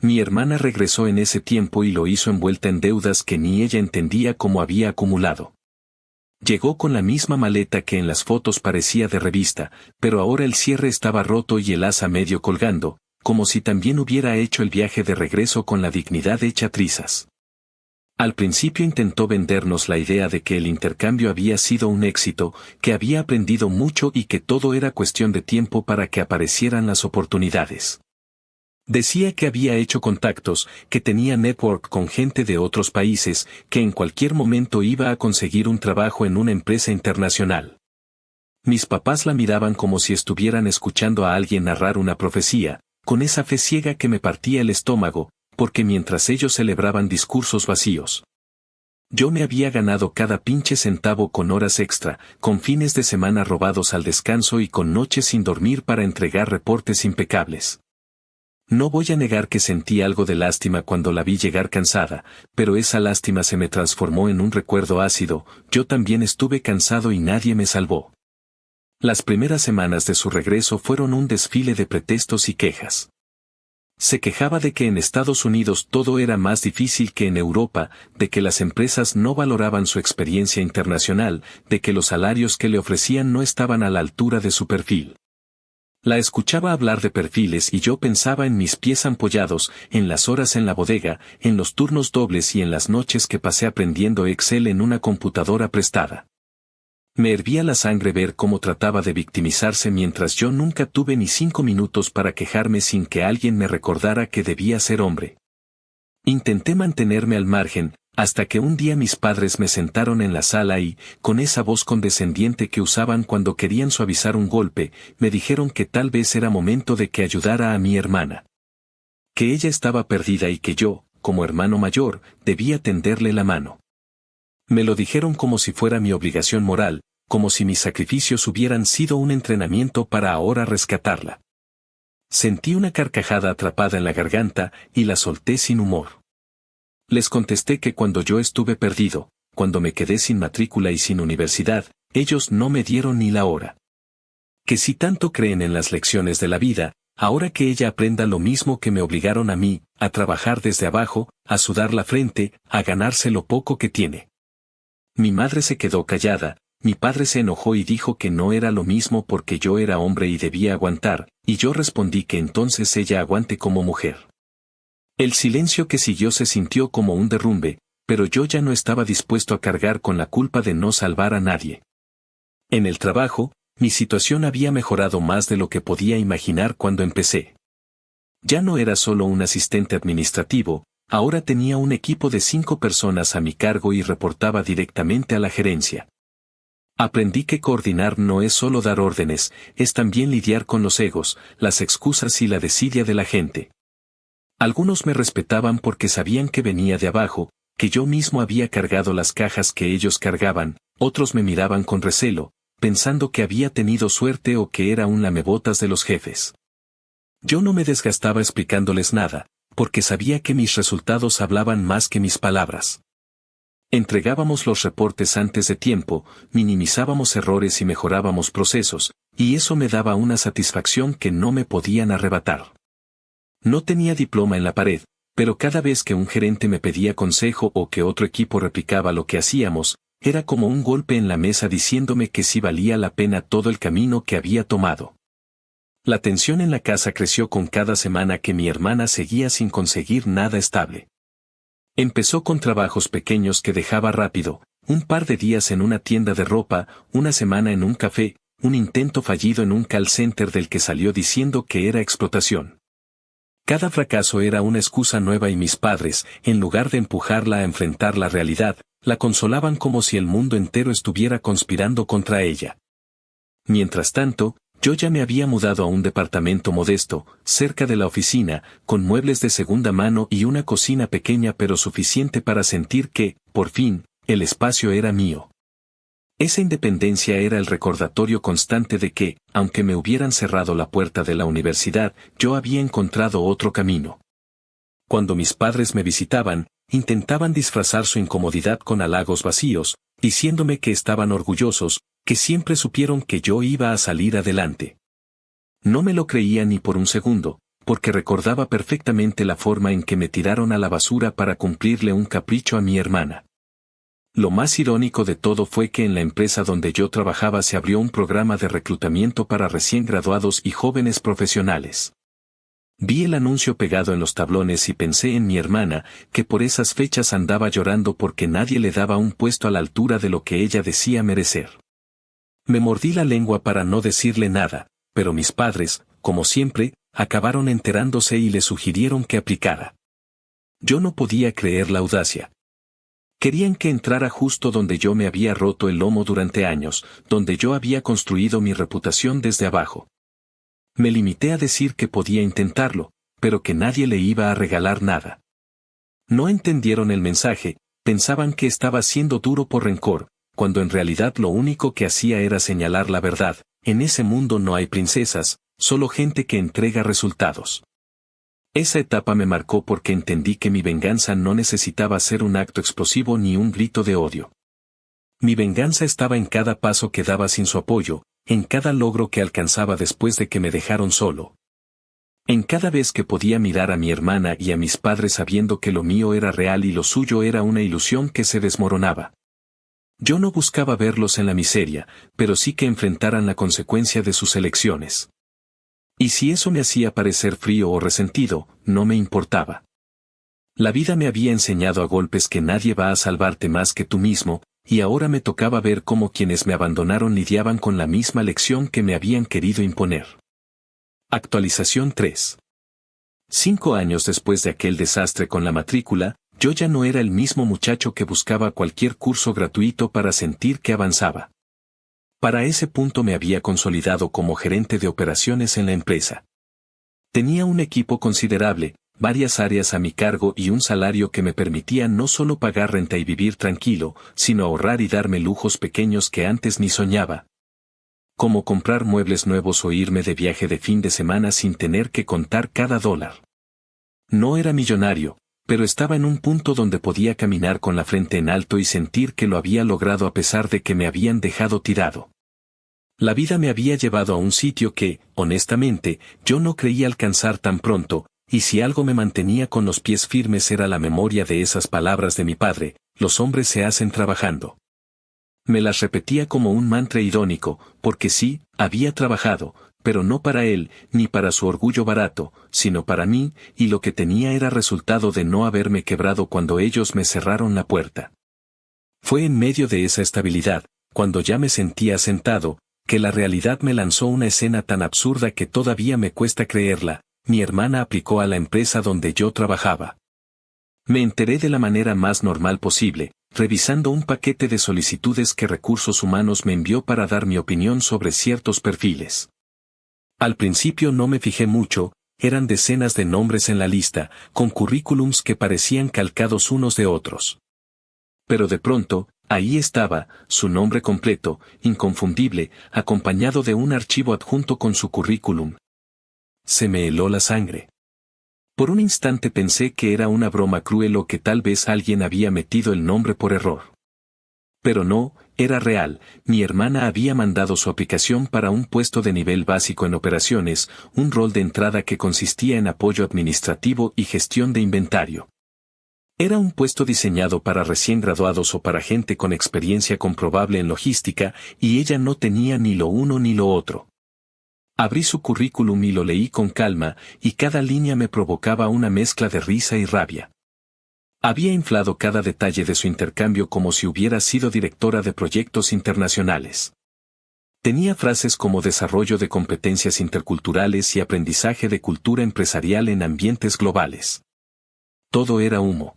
Mi hermana regresó en ese tiempo y lo hizo envuelta en deudas que ni ella entendía cómo había acumulado. Llegó con la misma maleta que en las fotos parecía de revista, pero ahora el cierre estaba roto y el asa medio colgando, como si también hubiera hecho el viaje de regreso con la dignidad hecha trizas. Al principio intentó vendernos la idea de que el intercambio había sido un éxito, que había aprendido mucho y que todo era cuestión de tiempo para que aparecieran las oportunidades. Decía que había hecho contactos, que tenía network con gente de otros países, que en cualquier momento iba a conseguir un trabajo en una empresa internacional. Mis papás la miraban como si estuvieran escuchando a alguien narrar una profecía, con esa fe ciega que me partía el estómago, porque mientras ellos celebraban discursos vacíos, yo me había ganado cada pinche centavo con horas extra, con fines de semana robados al descanso y con noches sin dormir para entregar reportes impecables. No voy a negar que sentí algo de lástima cuando la vi llegar cansada, pero esa lástima se me transformó en un recuerdo ácido, yo también estuve cansado y nadie me salvó. Las primeras semanas de su regreso fueron un desfile de pretextos y quejas. Se quejaba de que en Estados Unidos todo era más difícil que en Europa, de que las empresas no valoraban su experiencia internacional, de que los salarios que le ofrecían no estaban a la altura de su perfil. La escuchaba hablar de perfiles y yo pensaba en mis pies ampollados, en las horas en la bodega, en los turnos dobles y en las noches que pasé aprendiendo Excel en una computadora prestada. Me hervía la sangre ver cómo trataba de victimizarse mientras yo nunca tuve ni 5 minutos para quejarme sin que alguien me recordara que debía ser hombre. Intenté mantenerme al margen, hasta que un día mis padres me sentaron en la sala y, con esa voz condescendiente que usaban cuando querían suavizar un golpe, me dijeron que tal vez era momento de que ayudara a mi hermana. Que ella estaba perdida y que yo, como hermano mayor, debía tenderle la mano. Me lo dijeron como si fuera mi obligación moral, como si mis sacrificios hubieran sido un entrenamiento para ahora rescatarla. Sentí una carcajada atrapada en la garganta y la solté sin humor. Les contesté que cuando yo estuve perdido, cuando me quedé sin matrícula y sin universidad, ellos no me dieron ni la hora. Que si tanto creen en las lecciones de la vida, ahora que ella aprenda lo mismo que me obligaron a mí, a trabajar desde abajo, a sudar la frente, a ganarse lo poco que tiene. Mi madre se quedó callada, mi padre se enojó y dijo que no era lo mismo porque yo era hombre y debía aguantar, y yo respondí que entonces ella aguante como mujer. El silencio que siguió se sintió como un derrumbe, pero yo ya no estaba dispuesto a cargar con la culpa de no salvar a nadie. En el trabajo, mi situación había mejorado más de lo que podía imaginar cuando empecé. Ya no era solo un asistente administrativo, ahora tenía un equipo de 5 personas a mi cargo y reportaba directamente a la gerencia. Aprendí que coordinar no es solo dar órdenes, es también lidiar con los egos, las excusas y la desidia de la gente. Algunos me respetaban porque sabían que venía de abajo, que yo mismo había cargado las cajas que ellos cargaban, otros me miraban con recelo, pensando que había tenido suerte o que era un lamebotas de los jefes. Yo no me desgastaba explicándoles nada, porque sabía que mis resultados hablaban más que mis palabras. Entregábamos los reportes antes de tiempo, minimizábamos errores y mejorábamos procesos, y eso me daba una satisfacción que no me podían arrebatar. No tenía diploma en la pared, pero cada vez que un gerente me pedía consejo o que otro equipo replicaba lo que hacíamos, era como un golpe en la mesa diciéndome que sí valía la pena todo el camino que había tomado. La tensión en la casa creció con cada semana que mi hermana seguía sin conseguir nada estable. Empezó con trabajos pequeños que dejaba rápido, un par de días en una tienda de ropa, una semana en un café, un intento fallido en un call center del que salió diciendo que era explotación. Cada fracaso era una excusa nueva y mis padres, en lugar de empujarla a enfrentar la realidad, la consolaban como si el mundo entero estuviera conspirando contra ella. Mientras tanto, yo ya me había mudado a un departamento modesto, cerca de la oficina, con muebles de segunda mano y una cocina pequeña pero suficiente para sentir que, por fin, el espacio era mío. Esa independencia era el recordatorio constante de que, aunque me hubieran cerrado la puerta de la universidad, yo había encontrado otro camino. Cuando mis padres me visitaban, intentaban disfrazar su incomodidad con halagos vacíos, diciéndome que estaban orgullosos, que siempre supieron que yo iba a salir adelante. No me lo creía ni por un segundo, porque recordaba perfectamente la forma en que me tiraron a la basura para cumplirle un capricho a mi hermana. Lo más irónico de todo fue que en la empresa donde yo trabajaba se abrió un programa de reclutamiento para recién graduados y jóvenes profesionales. Vi el anuncio pegado en los tablones y pensé en mi hermana, que por esas fechas andaba llorando porque nadie le daba un puesto a la altura de lo que ella decía merecer. Me mordí la lengua para no decirle nada, pero mis padres, como siempre, acabaron enterándose y le sugirieron que aplicara. Yo no podía creer la audacia. Querían que entrara justo donde yo me había roto el lomo durante años, donde yo había construido mi reputación desde abajo. Me limité a decir que podía intentarlo, pero que nadie le iba a regalar nada. No entendieron el mensaje, pensaban que estaba siendo duro por rencor, cuando en realidad lo único que hacía era señalar la verdad. En ese mundo no hay princesas, solo gente que entrega resultados. Esa etapa me marcó porque entendí que mi venganza no necesitaba ser un acto explosivo ni un grito de odio. Mi venganza estaba en cada paso que daba sin su apoyo, en cada logro que alcanzaba después de que me dejaron solo. En cada vez que podía mirar a mi hermana y a mis padres sabiendo que lo mío era real y lo suyo era una ilusión que se desmoronaba. Yo no buscaba verlos en la miseria, pero sí que enfrentaran la consecuencia de sus elecciones. Y si eso me hacía parecer frío o resentido, no me importaba. La vida me había enseñado a golpes que nadie va a salvarte más que tú mismo, y ahora me tocaba ver cómo quienes me abandonaron lidiaban con la misma lección que me habían querido imponer. Actualización 3. 5 años después de aquel desastre con la matrícula, yo ya no era el mismo muchacho que buscaba cualquier curso gratuito para sentir que avanzaba. Para ese punto me había consolidado como gerente de operaciones en la empresa. Tenía un equipo considerable, varias áreas a mi cargo y un salario que me permitía no solo pagar renta y vivir tranquilo, sino ahorrar y darme lujos pequeños que antes ni soñaba. Como comprar muebles nuevos o irme de viaje de fin de semana sin tener que contar cada dólar. No era millonario, pero estaba en un punto donde podía caminar con la frente en alto y sentir que lo había logrado a pesar de que me habían dejado tirado. La vida me había llevado a un sitio que, honestamente, yo no creía alcanzar tan pronto, y si algo me mantenía con los pies firmes era la memoria de esas palabras de mi padre: los hombres se hacen trabajando. Me las repetía como un mantra irónico, porque sí, había trabajado, pero no para él, ni para su orgullo barato, sino para mí, y lo que tenía era resultado de no haberme quebrado cuando ellos me cerraron la puerta. Fue en medio de esa estabilidad, cuando ya me sentía asentado, que la realidad me lanzó una escena tan absurda que todavía me cuesta creerla. Mi hermana aplicó a la empresa donde yo trabajaba. Me enteré de la manera más normal posible, revisando un paquete de solicitudes que Recursos Humanos me envió para dar mi opinión sobre ciertos perfiles. Al principio no me fijé mucho, eran decenas de nombres en la lista, con currículums que parecían calcados unos de otros. Pero de pronto, ahí estaba, su nombre completo, inconfundible, acompañado de un archivo adjunto con su currículum. Se me heló la sangre. Por un instante pensé que era una broma cruel o que tal vez alguien había metido el nombre por error. Pero no, era real. Mi hermana había mandado su aplicación para un puesto de nivel básico en operaciones, un rol de entrada que consistía en apoyo administrativo y gestión de inventario. Era un puesto diseñado para recién graduados o para gente con experiencia comprobable en logística, y ella no tenía ni lo uno ni lo otro. Abrí su currículum y lo leí con calma, y cada línea me provocaba una mezcla de risa y rabia. Había inflado cada detalle de su intercambio como si hubiera sido directora de proyectos internacionales. Tenía frases como desarrollo de competencias interculturales y aprendizaje de cultura empresarial en ambientes globales. Todo era humo.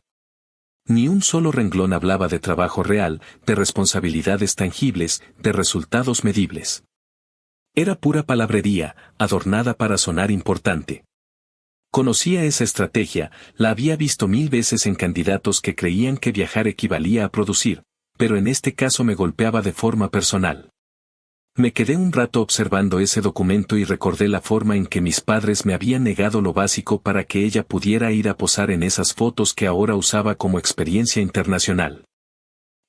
Ni un solo renglón hablaba de trabajo real, de responsabilidades tangibles, de resultados medibles. Era pura palabrería, adornada para sonar importante. Conocía esa estrategia, la había visto 1000 veces en candidatos que creían que viajar equivalía a producir, pero en este caso me golpeaba de forma personal. Me quedé un rato observando ese documento y recordé la forma en que mis padres me habían negado lo básico para que ella pudiera ir a posar en esas fotos que ahora usaba como experiencia internacional.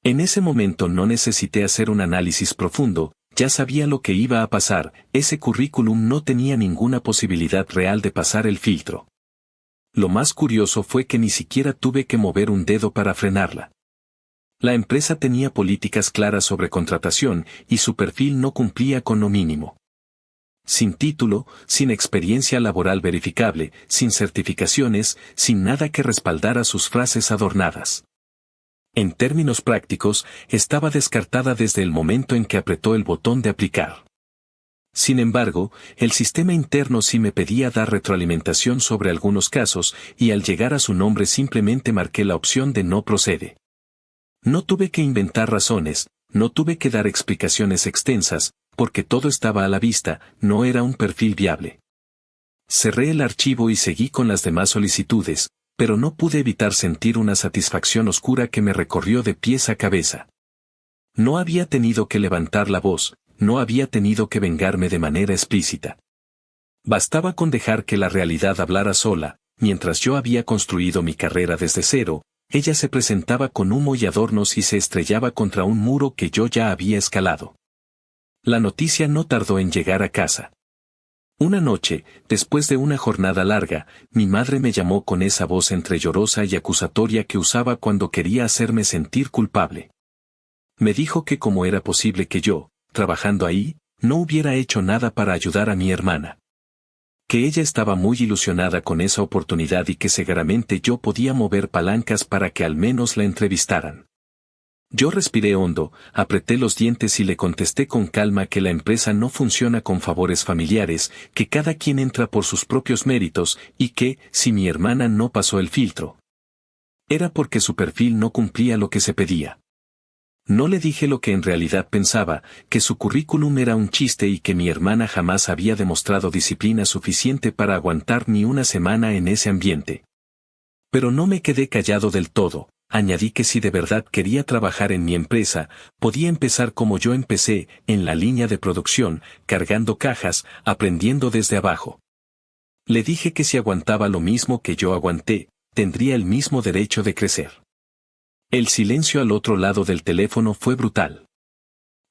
En ese momento no necesité hacer un análisis profundo, ya sabía lo que iba a pasar, ese currículum no tenía ninguna posibilidad real de pasar el filtro. Lo más curioso fue que ni siquiera tuve que mover un dedo para frenarla. La empresa tenía políticas claras sobre contratación y su perfil no cumplía con lo mínimo. Sin título, sin experiencia laboral verificable, sin certificaciones, sin nada que respaldara sus frases adornadas. En términos prácticos, estaba descartada desde el momento en que apretó el botón de aplicar. Sin embargo, el sistema interno sí me pedía dar retroalimentación sobre algunos casos, y al llegar a su nombre simplemente marqué la opción de no procede. No tuve que inventar razones, no tuve que dar explicaciones extensas, porque todo estaba a la vista, no era un perfil viable. Cerré el archivo y seguí con las demás solicitudes, pero no pude evitar sentir una satisfacción oscura que me recorrió de pies a cabeza. No había tenido que levantar la voz, no había tenido que vengarme de manera explícita. Bastaba con dejar que la realidad hablara sola, mientras yo había construido mi carrera desde cero. Ella se presentaba con humo y adornos y se estrellaba contra un muro que yo ya había escalado. La noticia no tardó en llegar a casa. Una noche, después de una jornada larga, mi madre me llamó con esa voz entre llorosa y acusatoria que usaba cuando quería hacerme sentir culpable. Me dijo que cómo era posible que yo, trabajando ahí, no hubiera hecho nada para ayudar a mi hermana. Que ella estaba muy ilusionada con esa oportunidad y que seguramente yo podía mover palancas para que al menos la entrevistaran. Yo respiré hondo, apreté los dientes y le contesté con calma que la empresa no funciona con favores familiares, que cada quien entra por sus propios méritos, y que, si mi hermana no pasó el filtro, era porque su perfil no cumplía lo que se pedía. No le dije lo que en realidad pensaba, que su currículum era un chiste y que mi hermana jamás había demostrado disciplina suficiente para aguantar ni una semana en ese ambiente. Pero no me quedé callado del todo, añadí que si de verdad quería trabajar en mi empresa, podía empezar como yo empecé, en la línea de producción, cargando cajas, aprendiendo desde abajo. Le dije que si aguantaba lo mismo que yo aguanté, tendría el mismo derecho de crecer. El silencio al otro lado del teléfono fue brutal.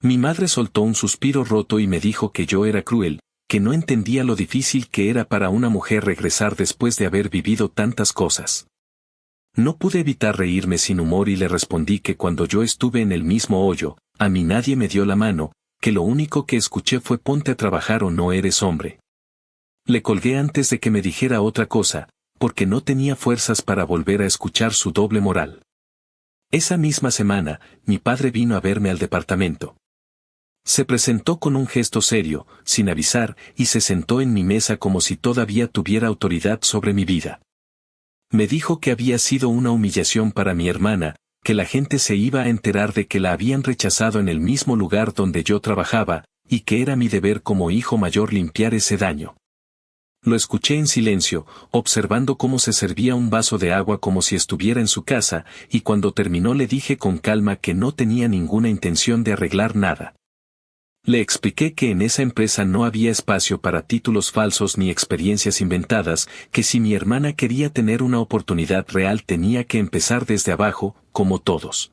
Mi madre soltó un suspiro roto y me dijo que yo era cruel, que no entendía lo difícil que era para una mujer regresar después de haber vivido tantas cosas. No pude evitar reírme sin humor y le respondí que cuando yo estuve en el mismo hoyo, a mí nadie me dio la mano, que lo único que escuché fue ponte a trabajar o no eres hombre. Le colgué antes de que me dijera otra cosa, porque no tenía fuerzas para volver a escuchar su doble moral. Esa misma semana, mi padre vino a verme al departamento. Se presentó con un gesto serio, sin avisar, y se sentó en mi mesa como si todavía tuviera autoridad sobre mi vida. Me dijo que había sido una humillación para mi hermana, que la gente se iba a enterar de que la habían rechazado en el mismo lugar donde yo trabajaba, y que era mi deber como hijo mayor limpiar ese daño. Lo escuché en silencio, observando cómo se servía un vaso de agua como si estuviera en su casa, y cuando terminó le dije con calma que no tenía ninguna intención de arreglar nada. Le expliqué que en esa empresa no había espacio para títulos falsos ni experiencias inventadas, que si mi hermana quería tener una oportunidad real tenía que empezar desde abajo, como todos.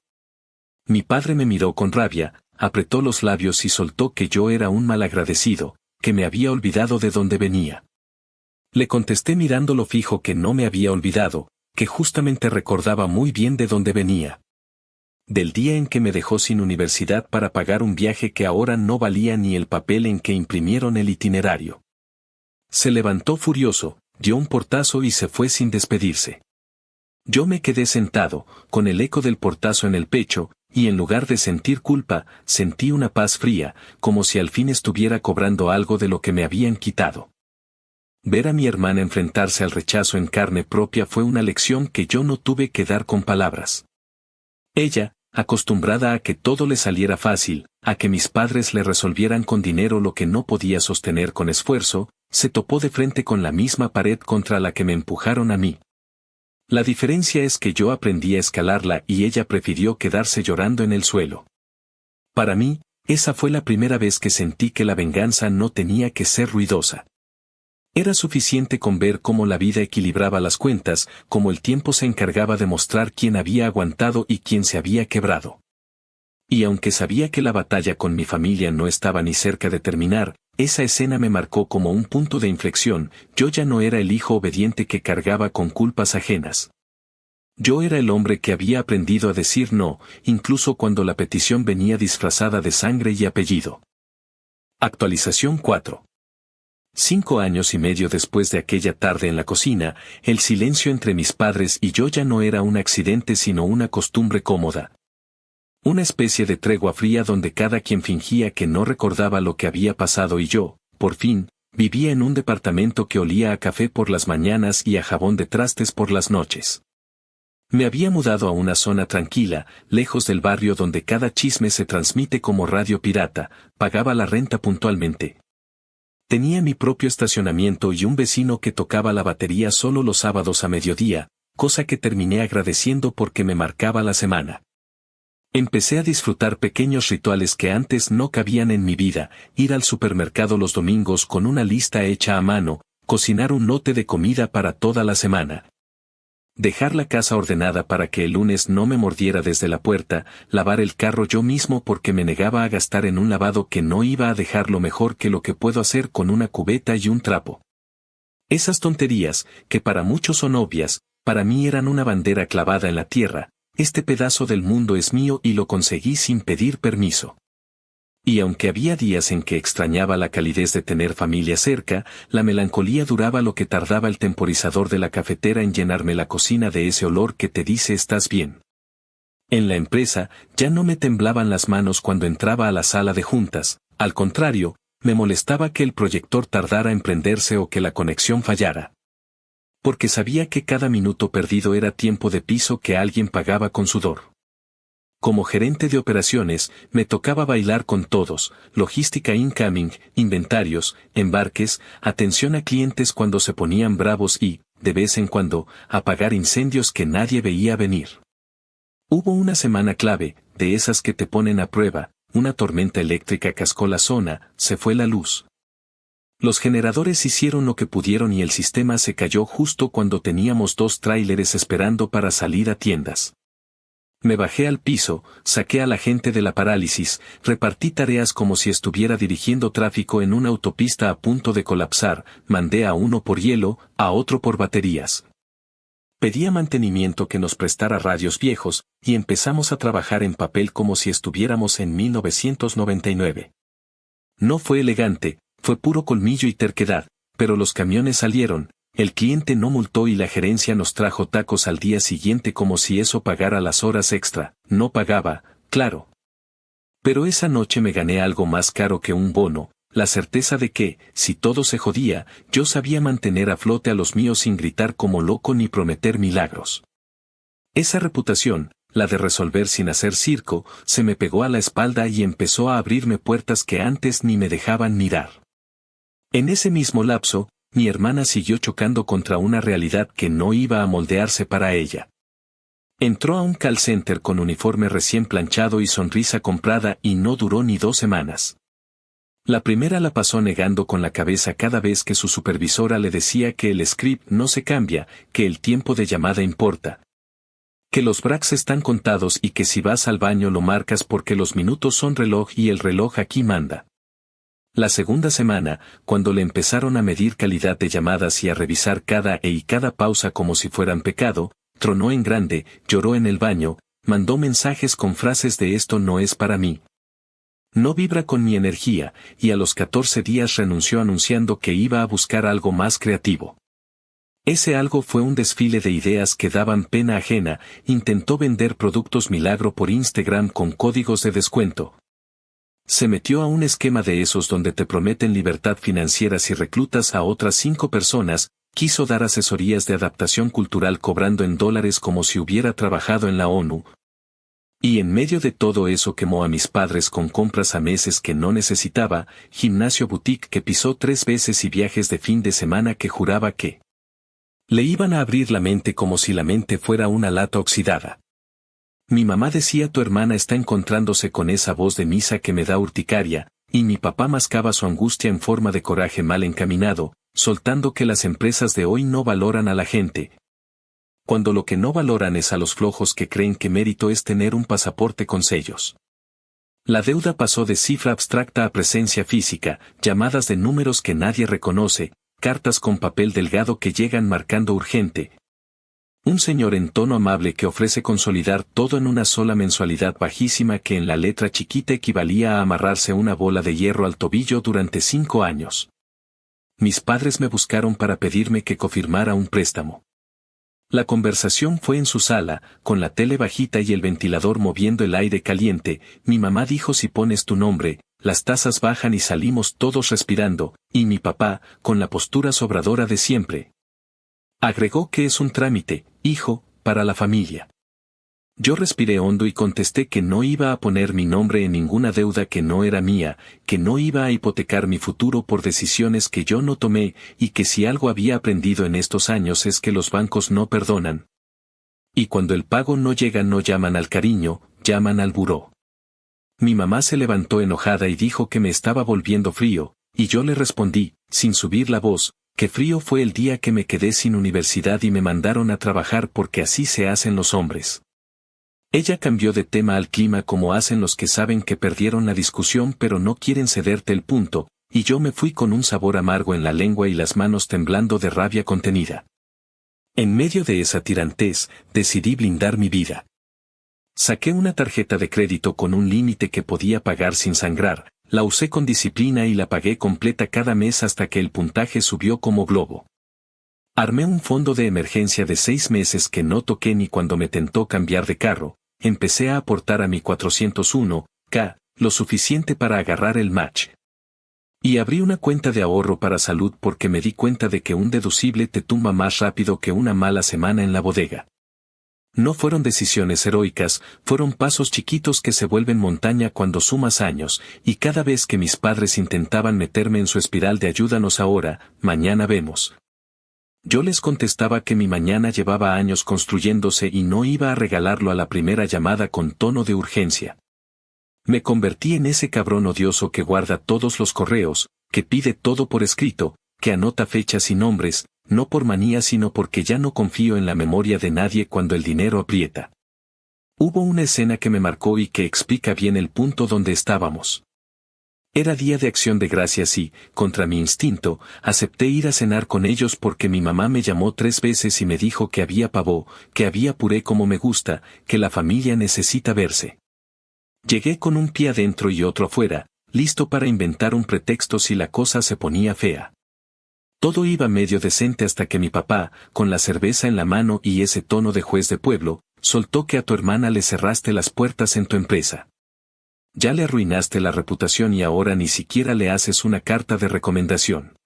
Mi padre me miró con rabia, apretó los labios y soltó que yo era un malagradecido, que me había olvidado de dónde venía. Le contesté mirándolo fijo que no me había olvidado, que justamente recordaba muy bien de dónde venía. Del día en que me dejó sin universidad para pagar un viaje que ahora no valía ni el papel en que imprimieron el itinerario. Se levantó furioso, dio un portazo y se fue sin despedirse. Yo me quedé sentado, con el eco del portazo en el pecho, y en lugar de sentir culpa, sentí una paz fría, como si al fin estuviera cobrando algo de lo que me habían quitado. Ver a mi hermana enfrentarse al rechazo en carne propia fue una lección que yo no tuve que dar con palabras. Ella, acostumbrada a que todo le saliera fácil, a que mis padres le resolvieran con dinero lo que no podía sostener con esfuerzo, se topó de frente con la misma pared contra la que me empujaron a mí. La diferencia es que yo aprendí a escalarla y ella prefirió quedarse llorando en el suelo. Para mí, esa fue la primera vez que sentí que la venganza no tenía que ser ruidosa. Era suficiente con ver cómo la vida equilibraba las cuentas, cómo el tiempo se encargaba de mostrar quién había aguantado y quién se había quebrado. Y aunque sabía que la batalla con mi familia no estaba ni cerca de terminar, esa escena me marcó como un punto de inflexión. Yo ya no era el hijo obediente que cargaba con culpas ajenas. Yo era el hombre que había aprendido a decir no, incluso cuando la petición venía disfrazada de sangre y apellido. Actualización 4. 5 años y medio después de aquella tarde en la cocina, el silencio entre mis padres y yo ya no era un accidente sino una costumbre cómoda. Una especie de tregua fría donde cada quien fingía que no recordaba lo que había pasado y yo, por fin, vivía en un departamento que olía a café por las mañanas y a jabón de trastes por las noches. Me había mudado a una zona tranquila, lejos del barrio donde cada chisme se transmite como radio pirata, pagaba la renta puntualmente. Tenía mi propio estacionamiento y un vecino que tocaba la batería solo los sábados a mediodía, cosa que terminé agradeciendo porque me marcaba la semana. Empecé a disfrutar pequeños rituales que antes no cabían en mi vida, ir al supermercado los domingos con una lista hecha a mano, cocinar un lote de comida para toda la semana. Dejar la casa ordenada para que el lunes no me mordiera desde la puerta, lavar el carro yo mismo porque me negaba a gastar en un lavado que no iba a dejarlo mejor que lo que puedo hacer con una cubeta y un trapo. Esas tonterías, que para muchos son obvias, para mí eran una bandera clavada en la tierra. Este pedazo del mundo es mío y lo conseguí sin pedir permiso. Y aunque había días en que extrañaba la calidez de tener familia cerca, la melancolía duraba lo que tardaba el temporizador de la cafetera en llenarme la cocina de ese olor que te dice estás bien. En la empresa, ya no me temblaban las manos cuando entraba a la sala de juntas, al contrario, me molestaba que el proyector tardara en prenderse o que la conexión fallara. Porque sabía que cada minuto perdido era tiempo de piso que alguien pagaba con sudor. Como gerente de operaciones, me tocaba bailar con todos, logística incoming, inventarios, embarques, atención a clientes cuando se ponían bravos y, de vez en cuando, apagar incendios que nadie veía venir. Hubo una semana clave, de esas que te ponen a prueba, una tormenta eléctrica cascó la zona, se fue la luz. Los generadores hicieron lo que pudieron y el sistema se cayó justo cuando teníamos 2 tráileres esperando para salir a tiendas. Me bajé al piso, saqué a la gente de la parálisis, repartí tareas como si estuviera dirigiendo tráfico en una autopista a punto de colapsar, mandé a uno por hielo, a otro por baterías. Pedí a mantenimiento que nos prestara radios viejos, y empezamos a trabajar en papel como si estuviéramos en 1999. No fue elegante, fue puro colmillo y terquedad, pero los camiones salieron, el cliente no multó y la gerencia nos trajo tacos al día siguiente como si eso pagara las horas extra, no pagaba, claro. Pero esa noche me gané algo más caro que un bono, la certeza de que, si todo se jodía, yo sabía mantener a flote a los míos sin gritar como loco ni prometer milagros. Esa reputación, la de resolver sin hacer circo, se me pegó a la espalda y empezó a abrirme puertas que antes ni me dejaban mirar. En ese mismo lapso, mi hermana siguió chocando contra una realidad que no iba a moldearse para ella. Entró a un call center con uniforme recién planchado y sonrisa comprada y no duró ni 2 semanas. La primera la pasó negando con la cabeza cada vez que su supervisora le decía que el script no se cambia, que el tiempo de llamada importa. Que los breaks están contados y que si vas al baño lo marcas porque los minutos son reloj y el reloj aquí manda. La segunda semana, cuando le empezaron a medir calidad de llamadas y a revisar cada pausa como si fueran pecado, tronó en grande, lloró en el baño, mandó mensajes con frases de esto no es para mí. No vibra con mi energía, y a los 14 días renunció anunciando que iba a buscar algo más creativo. Ese algo fue un desfile de ideas que daban pena ajena, intentó vender productos milagro por Instagram con códigos de descuento. Se metió a un esquema de esos donde te prometen libertad financiera si reclutas a otras 5 personas, quiso dar asesorías de adaptación cultural cobrando en dólares como si hubiera trabajado en la ONU. Y en medio de todo eso quemó a mis padres con compras a meses que no necesitaba, gimnasio boutique que pisó 3 veces y viajes de fin de semana que juraba que le iban a abrir la mente como si la mente fuera una lata oxidada. Mi mamá decía tu hermana está encontrándose con esa voz de misa que me da urticaria, y mi papá mascaba su angustia en forma de coraje mal encaminado, soltando que las empresas de hoy no valoran a la gente. Cuando lo que no valoran es a los flojos que creen que mérito es tener un pasaporte con sellos. La deuda pasó de cifra abstracta a presencia física, llamadas de números que nadie reconoce, cartas con papel delgado que llegan marcando urgente. Un señor en tono amable que ofrece consolidar todo en una sola mensualidad bajísima que en la letra chiquita equivalía a amarrarse una bola de hierro al tobillo durante 5 años. Mis padres me buscaron para pedirme que cofirmara un préstamo. La conversación fue en su sala, con la tele bajita y el ventilador moviendo el aire caliente. Mi mamá dijo si pones tu nombre, las tasas bajan y salimos todos respirando, y mi papá, con la postura sobradora de siempre, agregó que es un trámite, hijo, para la familia. Yo respiré hondo y contesté que no iba a poner mi nombre en ninguna deuda que no era mía, que no iba a hipotecar mi futuro por decisiones que yo no tomé, y que si algo había aprendido en estos años es que los bancos no perdonan. Y cuando el pago no llega no llaman al cariño, llaman al buró. Mi mamá se levantó enojada y dijo que me estaba volviendo frío, y yo le respondí, sin subir la voz, que frío fue el día que me quedé sin universidad y me mandaron a trabajar porque así se hacen los hombres. Ella cambió de tema al clima como hacen los que saben que perdieron la discusión pero no quieren cederte el punto, y yo me fui con un sabor amargo en la lengua y las manos temblando de rabia contenida. En medio de esa tirantez, decidí blindar mi vida. Saqué una tarjeta de crédito con un límite que podía pagar sin sangrar, la usé con disciplina y la pagué completa cada mes hasta que el puntaje subió como globo. Armé un fondo de emergencia de 6 meses que no toqué ni cuando me tentó cambiar de carro, empecé a aportar a mi 401k, lo suficiente para agarrar el match. Y abrí una cuenta de ahorro para salud porque me di cuenta de que un deducible te tumba más rápido que una mala semana en la bodega. No fueron decisiones heroicas, fueron pasos chiquitos que se vuelven montaña cuando sumas años, y cada vez que mis padres intentaban meterme en su espiral de ayúdanos ahora, mañana vemos. Yo les contestaba que mi mañana llevaba años construyéndose y no iba a regalarlo a la primera llamada con tono de urgencia. Me convertí en ese cabrón odioso que guarda todos los correos, que pide todo por escrito, que anota fechas y nombres, no por manía sino porque ya no confío en la memoria de nadie cuando el dinero aprieta. Hubo una escena que me marcó y que explica bien el punto donde estábamos. Era día de Acción de Gracias y, contra mi instinto, acepté ir a cenar con ellos porque mi mamá me llamó 3 veces y me dijo que había pavó, que había puré como me gusta, que la familia necesita verse. Llegué con un pie adentro y otro afuera, listo para inventar un pretexto si la cosa se ponía fea. Todo iba medio decente hasta que mi papá, con la cerveza en la mano y ese tono de juez de pueblo, soltó que a tu hermana le cerraste las puertas en tu empresa. Ya le arruinaste la reputación y ahora ni siquiera le haces una carta de recomendación.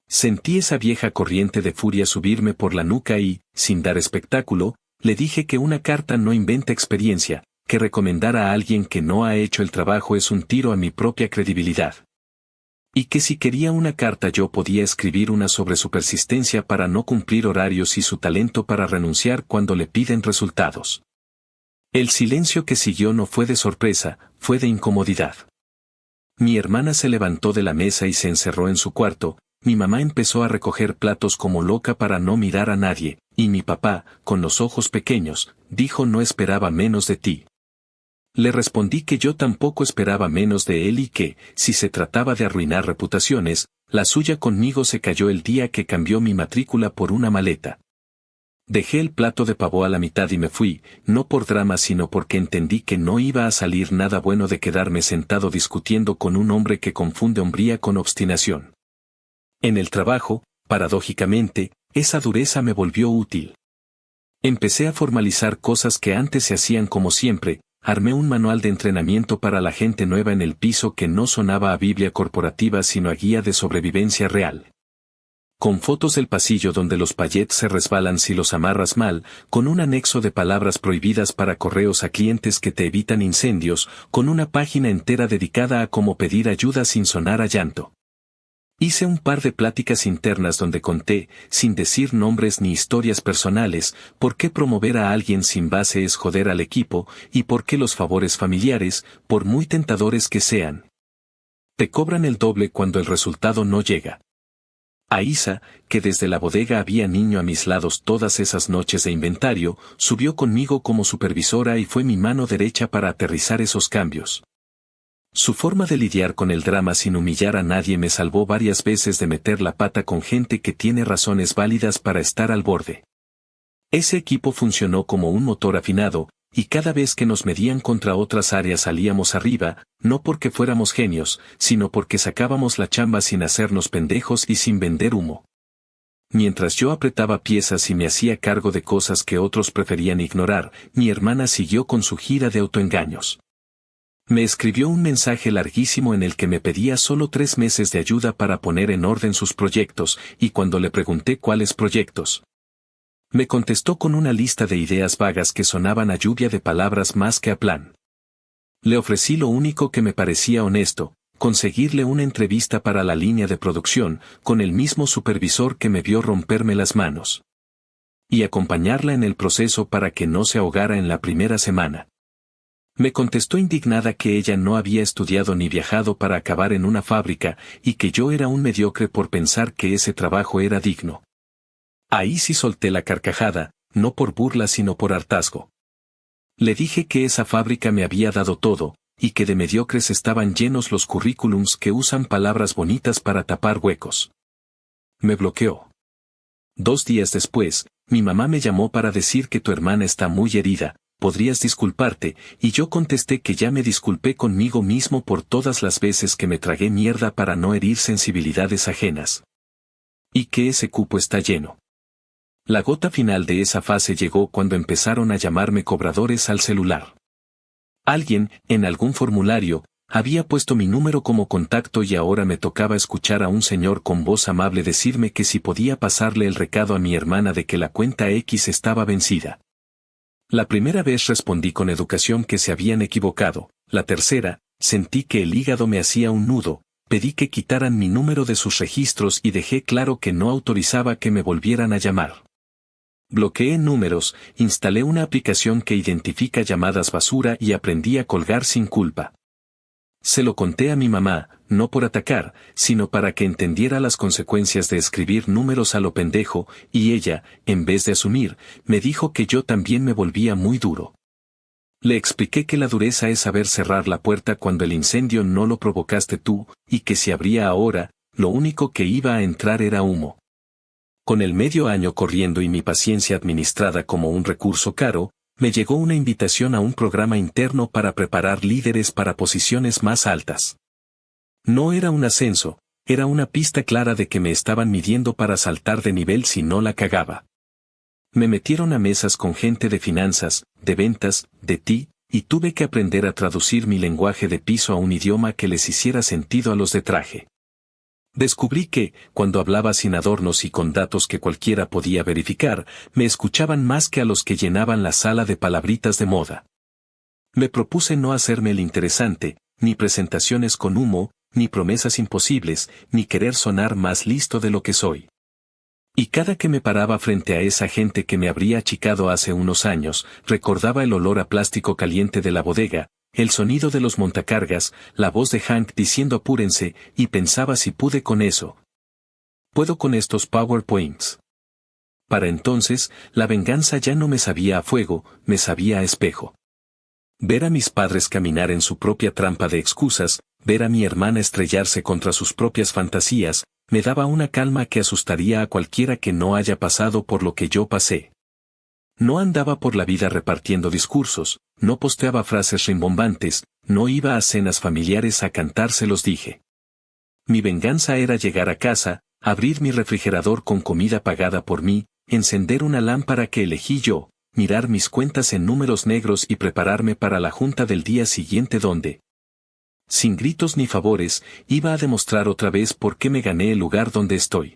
Sentí esa vieja corriente de furia subirme por la nuca y, sin dar espectáculo, le dije que una carta no inventa experiencia, que recomendar a alguien que no ha hecho el trabajo es un tiro a mi propia credibilidad. Y que si quería una carta yo podía escribir una sobre su persistencia para no cumplir horarios y su talento para renunciar cuando le piden resultados. El silencio que siguió no fue de sorpresa, fue de incomodidad. Mi hermana se levantó de la mesa y se encerró en su cuarto, mi mamá empezó a recoger platos como loca para no mirar a nadie, y mi papá, con los ojos pequeños, dijo no esperaba menos de ti. Le respondí que yo tampoco esperaba menos de él y que, si se trataba de arruinar reputaciones, la suya conmigo se cayó el día que cambió mi matrícula por una maleta. Dejé el plato de pavo a la mitad y me fui, no por drama sino porque entendí que no iba a salir nada bueno de quedarme sentado discutiendo con un hombre que confunde hombría con obstinación. En el trabajo, paradójicamente, esa dureza me volvió útil. Empecé a formalizar cosas que antes se hacían como siempre, armé un manual de entrenamiento para la gente nueva en el piso que no sonaba a Biblia corporativa sino a guía de sobrevivencia real. Con fotos del pasillo donde los pallets se resbalan si los amarras mal, con un anexo de palabras prohibidas para correos a clientes que te evitan incendios, con una página entera dedicada a cómo pedir ayuda sin sonar a llanto. Hice un par de pláticas internas donde conté, sin decir nombres ni historias personales, por qué promover a alguien sin base es joder al equipo, y por qué los favores familiares, por muy tentadores que sean, te cobran el doble cuando el resultado no llega. A Isa, que desde la bodega había niño a mis lados todas esas noches de inventario, subió conmigo como supervisora y fue mi mano derecha para aterrizar esos cambios. Su forma de lidiar con el drama sin humillar a nadie me salvó varias veces de meter la pata con gente que tiene razones válidas para estar al borde. Ese equipo funcionó como un motor afinado, y cada vez que nos medían contra otras áreas salíamos arriba, no porque fuéramos genios, sino porque sacábamos la chamba sin hacernos pendejos y sin vender humo. Mientras yo apretaba piezas y me hacía cargo de cosas que otros preferían ignorar, mi hermana siguió con su gira de autoengaños. Me escribió un mensaje larguísimo en el que me pedía solo 3 meses de ayuda para poner en orden sus proyectos, y cuando le pregunté cuáles proyectos, me contestó con una lista de ideas vagas que sonaban a lluvia de palabras más que a plan. Le ofrecí lo único que me parecía honesto, conseguirle una entrevista para la línea de producción, con el mismo supervisor que me vio romperme las manos, y acompañarla en el proceso para que no se ahogara en la primera semana. Me contestó indignada que ella no había estudiado ni viajado para acabar en una fábrica, y que yo era un mediocre por pensar que ese trabajo era digno. Ahí sí solté la carcajada, no por burla sino por hartazgo. Le dije que esa fábrica me había dado todo, y que de mediocres estaban llenos los currículums que usan palabras bonitas para tapar huecos. Me bloqueó. 2 días después, mi mamá me llamó para decir que tu hermana está muy herida, podrías disculparte, y yo contesté que ya me disculpé conmigo mismo por todas las veces que me tragué mierda para no herir sensibilidades ajenas. Y que ese cupo está lleno. La gota final de esa fase llegó cuando empezaron a llamarme cobradores al celular. Alguien, en algún formulario, había puesto mi número como contacto y ahora me tocaba escuchar a un señor con voz amable decirme que si podía pasarle el recado a mi hermana de que la cuenta X estaba vencida. La primera vez respondí con educación que se habían equivocado, la tercera, sentí que el hígado me hacía un nudo, pedí que quitaran mi número de sus registros y dejé claro que no autorizaba que me volvieran a llamar. Bloqueé números, instalé una aplicación que identifica llamadas basura y aprendí a colgar sin culpa. Se lo conté a mi mamá, no por atacar, sino para que entendiera las consecuencias de escribir números a lo pendejo, y ella, en vez de asumir, me dijo que yo también me volvía muy duro. Le expliqué que la dureza es saber cerrar la puerta cuando el incendio no lo provocaste tú, y que si abría ahora, lo único que iba a entrar era humo. Con el medio año corriendo y mi paciencia administrada como un recurso caro, me llegó una invitación a un programa interno para preparar líderes para posiciones más altas. No era un ascenso, era una pista clara de que me estaban midiendo para saltar de nivel si no la cagaba. Me metieron a mesas con gente de finanzas, de ventas, de TI, y tuve que aprender a traducir mi lenguaje de piso a un idioma que les hiciera sentido a los de traje. Descubrí que, cuando hablaba sin adornos y con datos que cualquiera podía verificar, me escuchaban más que a los que llenaban la sala de palabritas de moda. Me propuse no hacerme el interesante, ni presentaciones con humo, ni promesas imposibles, ni querer sonar más listo de lo que soy. Y cada que me paraba frente a esa gente que me habría achicado hace unos años, recordaba el olor a plástico caliente de la bodega, el sonido de los montacargas, la voz de Hank diciendo apúrense, y pensaba si pude con eso. Puedo con estos PowerPoints. Para entonces, la venganza ya no me sabía a fuego, me sabía a espejo. Ver a mis padres caminar en su propia trampa de excusas, ver a mi hermana estrellarse contra sus propias fantasías, me daba una calma que asustaría a cualquiera que no haya pasado por lo que yo pasé. No andaba por la vida repartiendo discursos, no posteaba frases rimbombantes, no iba a cenas familiares a cantar, se los dije. Mi venganza era llegar a casa, abrir mi refrigerador con comida pagada por mí, encender una lámpara que elegí yo, mirar mis cuentas en números negros y prepararme para la junta del día siguiente donde, sin gritos ni favores, iba a demostrar otra vez por qué me gané el lugar donde estoy.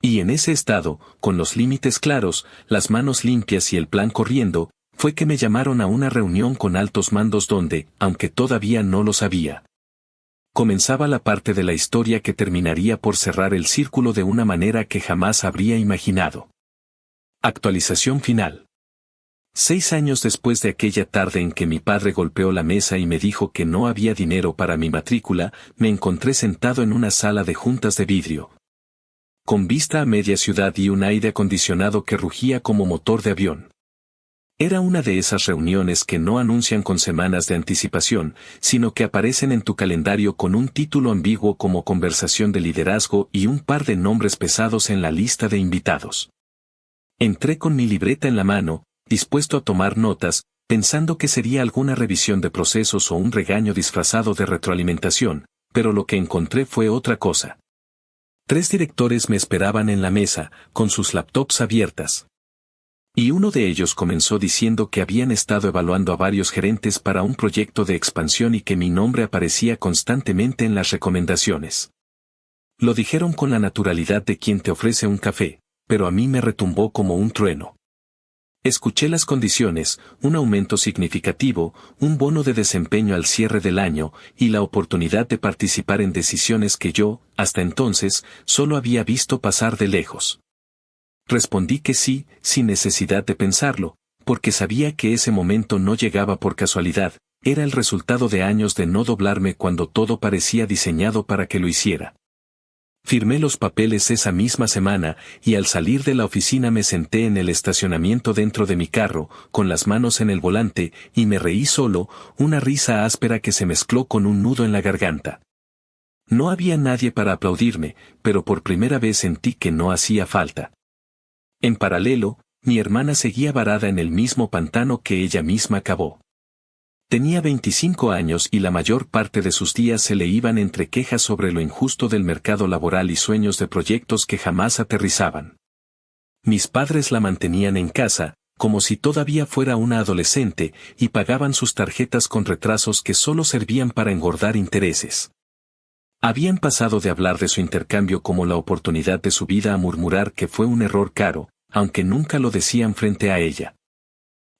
Y en ese estado, con los límites claros, las manos limpias y el plan corriendo, fue que me llamaron a una reunión con altos mandos donde, aunque todavía no lo sabía, comenzaba la parte de la historia que terminaría por cerrar el círculo de una manera que jamás habría imaginado. Actualización final. 6 años después de aquella tarde en que mi padre golpeó la mesa y me dijo que no había dinero para mi matrícula, me encontré sentado en una sala de juntas de vidrio, con vista a media ciudad y un aire acondicionado que rugía como motor de avión. Era una de esas reuniones que no anuncian con semanas de anticipación, sino que aparecen en tu calendario con un título ambiguo como conversación de liderazgo y un par de nombres pesados en la lista de invitados. Entré con mi libreta en la mano, dispuesto a tomar notas, pensando que sería alguna revisión de procesos o un regaño disfrazado de retroalimentación, pero lo que encontré fue otra cosa. 3 directores me esperaban en la mesa, con sus laptops abiertas. Y uno de ellos comenzó diciendo que habían estado evaluando a varios gerentes para un proyecto de expansión y que mi nombre aparecía constantemente en las recomendaciones. Lo dijeron con la naturalidad de quien te ofrece un café, pero a mí me retumbó como un trueno. Escuché las condiciones, un aumento significativo, un bono de desempeño al cierre del año, y la oportunidad de participar en decisiones que yo, hasta entonces, solo había visto pasar de lejos. Respondí que sí, sin necesidad de pensarlo, porque sabía que ese momento no llegaba por casualidad, era el resultado de años de no doblarme cuando todo parecía diseñado para que lo hiciera. Firmé los papeles esa misma semana, y al salir de la oficina me senté en el estacionamiento dentro de mi carro, con las manos en el volante, y me reí solo, una risa áspera que se mezcló con un nudo en la garganta. No había nadie para aplaudirme, pero por primera vez sentí que no hacía falta. En paralelo, mi hermana seguía varada en el mismo pantano que ella misma cavó. Tenía 25 años y la mayor parte de sus días se le iban entre quejas sobre lo injusto del mercado laboral y sueños de proyectos que jamás aterrizaban. Mis padres la mantenían en casa, como si todavía fuera una adolescente, y pagaban sus tarjetas con retrasos que solo servían para engordar intereses. Habían pasado de hablar de su intercambio como la oportunidad de su vida a murmurar que fue un error caro, aunque nunca lo decían frente a ella.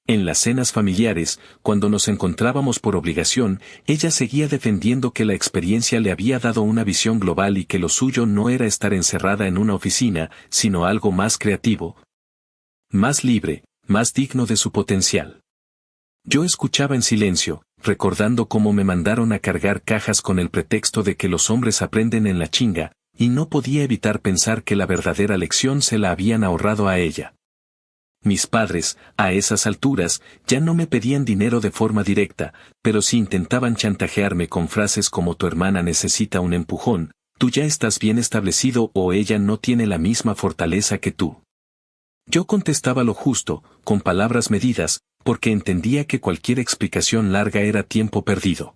En las cenas familiares, cuando nos encontrábamos por obligación, ella seguía defendiendo que la experiencia le había dado una visión global y que lo suyo no era estar encerrada en una oficina, sino algo más creativo, más libre, más digno de su potencial. Yo escuchaba en silencio, recordando cómo me mandaron a cargar cajas con el pretexto de que los hombres aprenden en la chinga, y no podía evitar pensar que la verdadera lección se la habían ahorrado a ella. Mis padres, a esas alturas, ya no me pedían dinero de forma directa, pero sí intentaban chantajearme con frases como tu hermana necesita un empujón, tú ya estás bien establecido o ella no tiene la misma fortaleza que tú. Yo contestaba lo justo, con palabras medidas, porque entendía que cualquier explicación larga era tiempo perdido.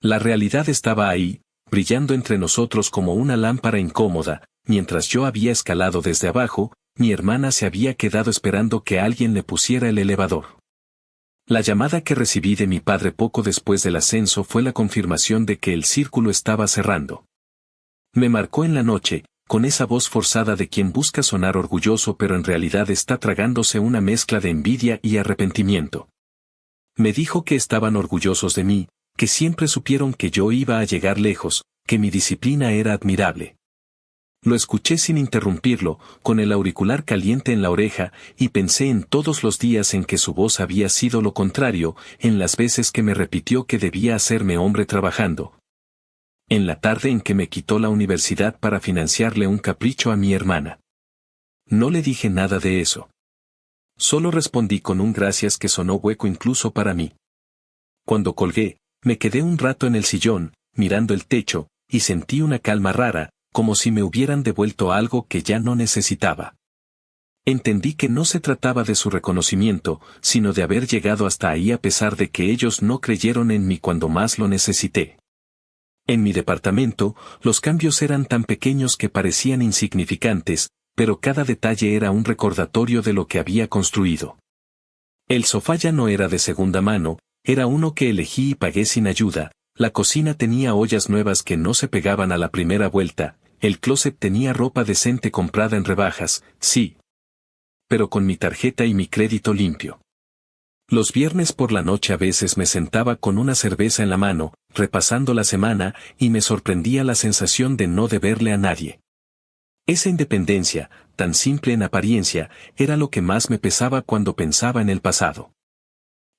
La realidad estaba ahí, brillando entre nosotros como una lámpara incómoda, mientras yo había escalado desde abajo, mi hermana se había quedado esperando que alguien le pusiera el elevador. La llamada que recibí de mi padre poco después del ascenso fue la confirmación de que el círculo estaba cerrando. Me marcó en la noche, con esa voz forzada de quien busca sonar orgulloso pero en realidad está tragándose una mezcla de envidia y arrepentimiento. Me dijo que estaban orgullosos de mí, que siempre supieron que yo iba a llegar lejos, que mi disciplina era admirable. Lo escuché sin interrumpirlo, con el auricular caliente en la oreja, y pensé en todos los días en que su voz había sido lo contrario, en las veces que me repitió que debía hacerme hombre trabajando. En la tarde en que me quitó la universidad para financiarle un capricho a mi hermana. No le dije nada de eso. Solo respondí con un gracias que sonó hueco incluso para mí. Cuando colgué, me quedé un rato en el sillón, mirando el techo, y sentí una calma rara, como si me hubieran devuelto algo que ya no necesitaba. Entendí que no se trataba de su reconocimiento, sino de haber llegado hasta ahí a pesar de que ellos no creyeron en mí cuando más lo necesité. En mi departamento, los cambios eran tan pequeños que parecían insignificantes, pero cada detalle era un recordatorio de lo que había construido. El sofá ya no era de segunda mano, era uno que elegí y pagué sin ayuda, la cocina tenía ollas nuevas que no se pegaban a la primera vuelta, el closet tenía ropa decente comprada en rebajas, sí, pero con mi tarjeta y mi crédito limpio. Los viernes por la noche a veces me sentaba con una cerveza en la mano, repasando la semana, y me sorprendía la sensación de no deberle a nadie. Esa independencia, tan simple en apariencia, era lo que más me pesaba cuando pensaba en el pasado.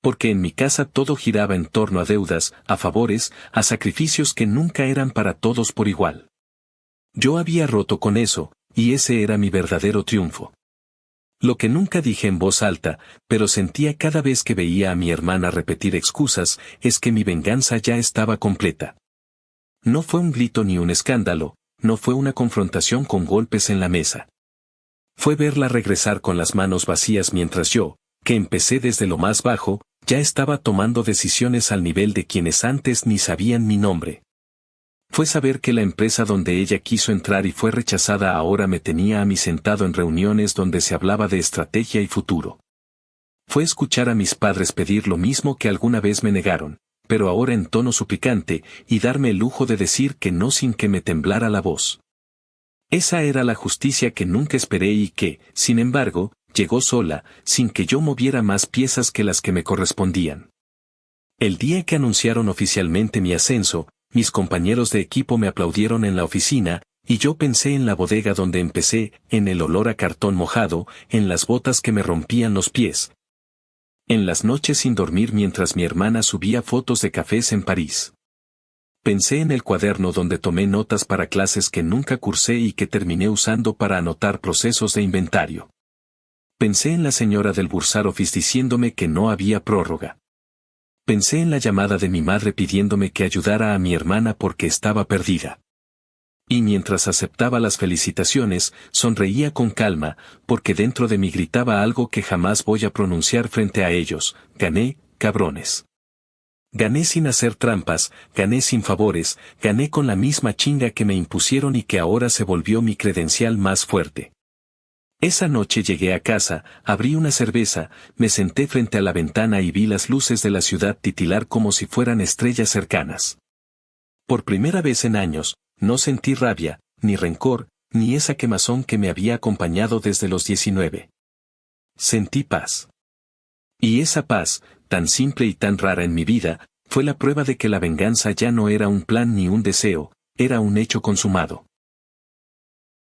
Porque en mi casa todo giraba en torno a deudas, a favores, a sacrificios que nunca eran para todos por igual. Yo había roto con eso, y ese era mi verdadero triunfo. Lo que nunca dije en voz alta, pero sentía cada vez que veía a mi hermana repetir excusas, es que mi venganza ya estaba completa. No fue un grito ni un escándalo, no fue una confrontación con golpes en la mesa. Fue verla regresar con las manos vacías mientras yo, que empecé desde lo más bajo, ya estaba tomando decisiones al nivel de quienes antes ni sabían mi nombre. Fue saber que la empresa donde ella quiso entrar y fue rechazada ahora me tenía a mí sentado en reuniones donde se hablaba de estrategia y futuro. Fue escuchar a mis padres pedir lo mismo que alguna vez me negaron, pero ahora en tono suplicante, y darme el lujo de decir que no sin que me temblara la voz. Esa era la justicia que nunca esperé y que, sin embargo, llegó sola, sin que yo moviera más piezas que las que me correspondían. El día que anunciaron oficialmente mi ascenso, mis compañeros de equipo me aplaudieron en la oficina, y yo pensé en la bodega donde empecé, en el olor a cartón mojado, en las botas que me rompían los pies. En las noches sin dormir mientras mi hermana subía fotos de cafés en París. Pensé en el cuaderno donde tomé notas para clases que nunca cursé y que terminé usando para anotar procesos de inventario. Pensé en la señora del Bursar Office diciéndome que no había prórroga. Pensé en la llamada de mi madre pidiéndome que ayudara a mi hermana porque estaba perdida. Y mientras aceptaba las felicitaciones, sonreía con calma, porque dentro de mí gritaba algo que jamás voy a pronunciar frente a ellos: gané, cabrones. Gané sin hacer trampas, gané sin favores, gané con la misma chinga que me impusieron y que ahora se volvió mi credencial más fuerte. Esa noche llegué a casa, abrí una cerveza, me senté frente a la ventana y vi las luces de la ciudad titilar como si fueran estrellas cercanas. Por primera vez en años, no sentí rabia, ni rencor, ni esa quemazón que me había acompañado desde los 19. Sentí paz. Y esa paz, tan simple y tan rara en mi vida, fue la prueba de que la venganza ya no era un plan ni un deseo, era un hecho consumado.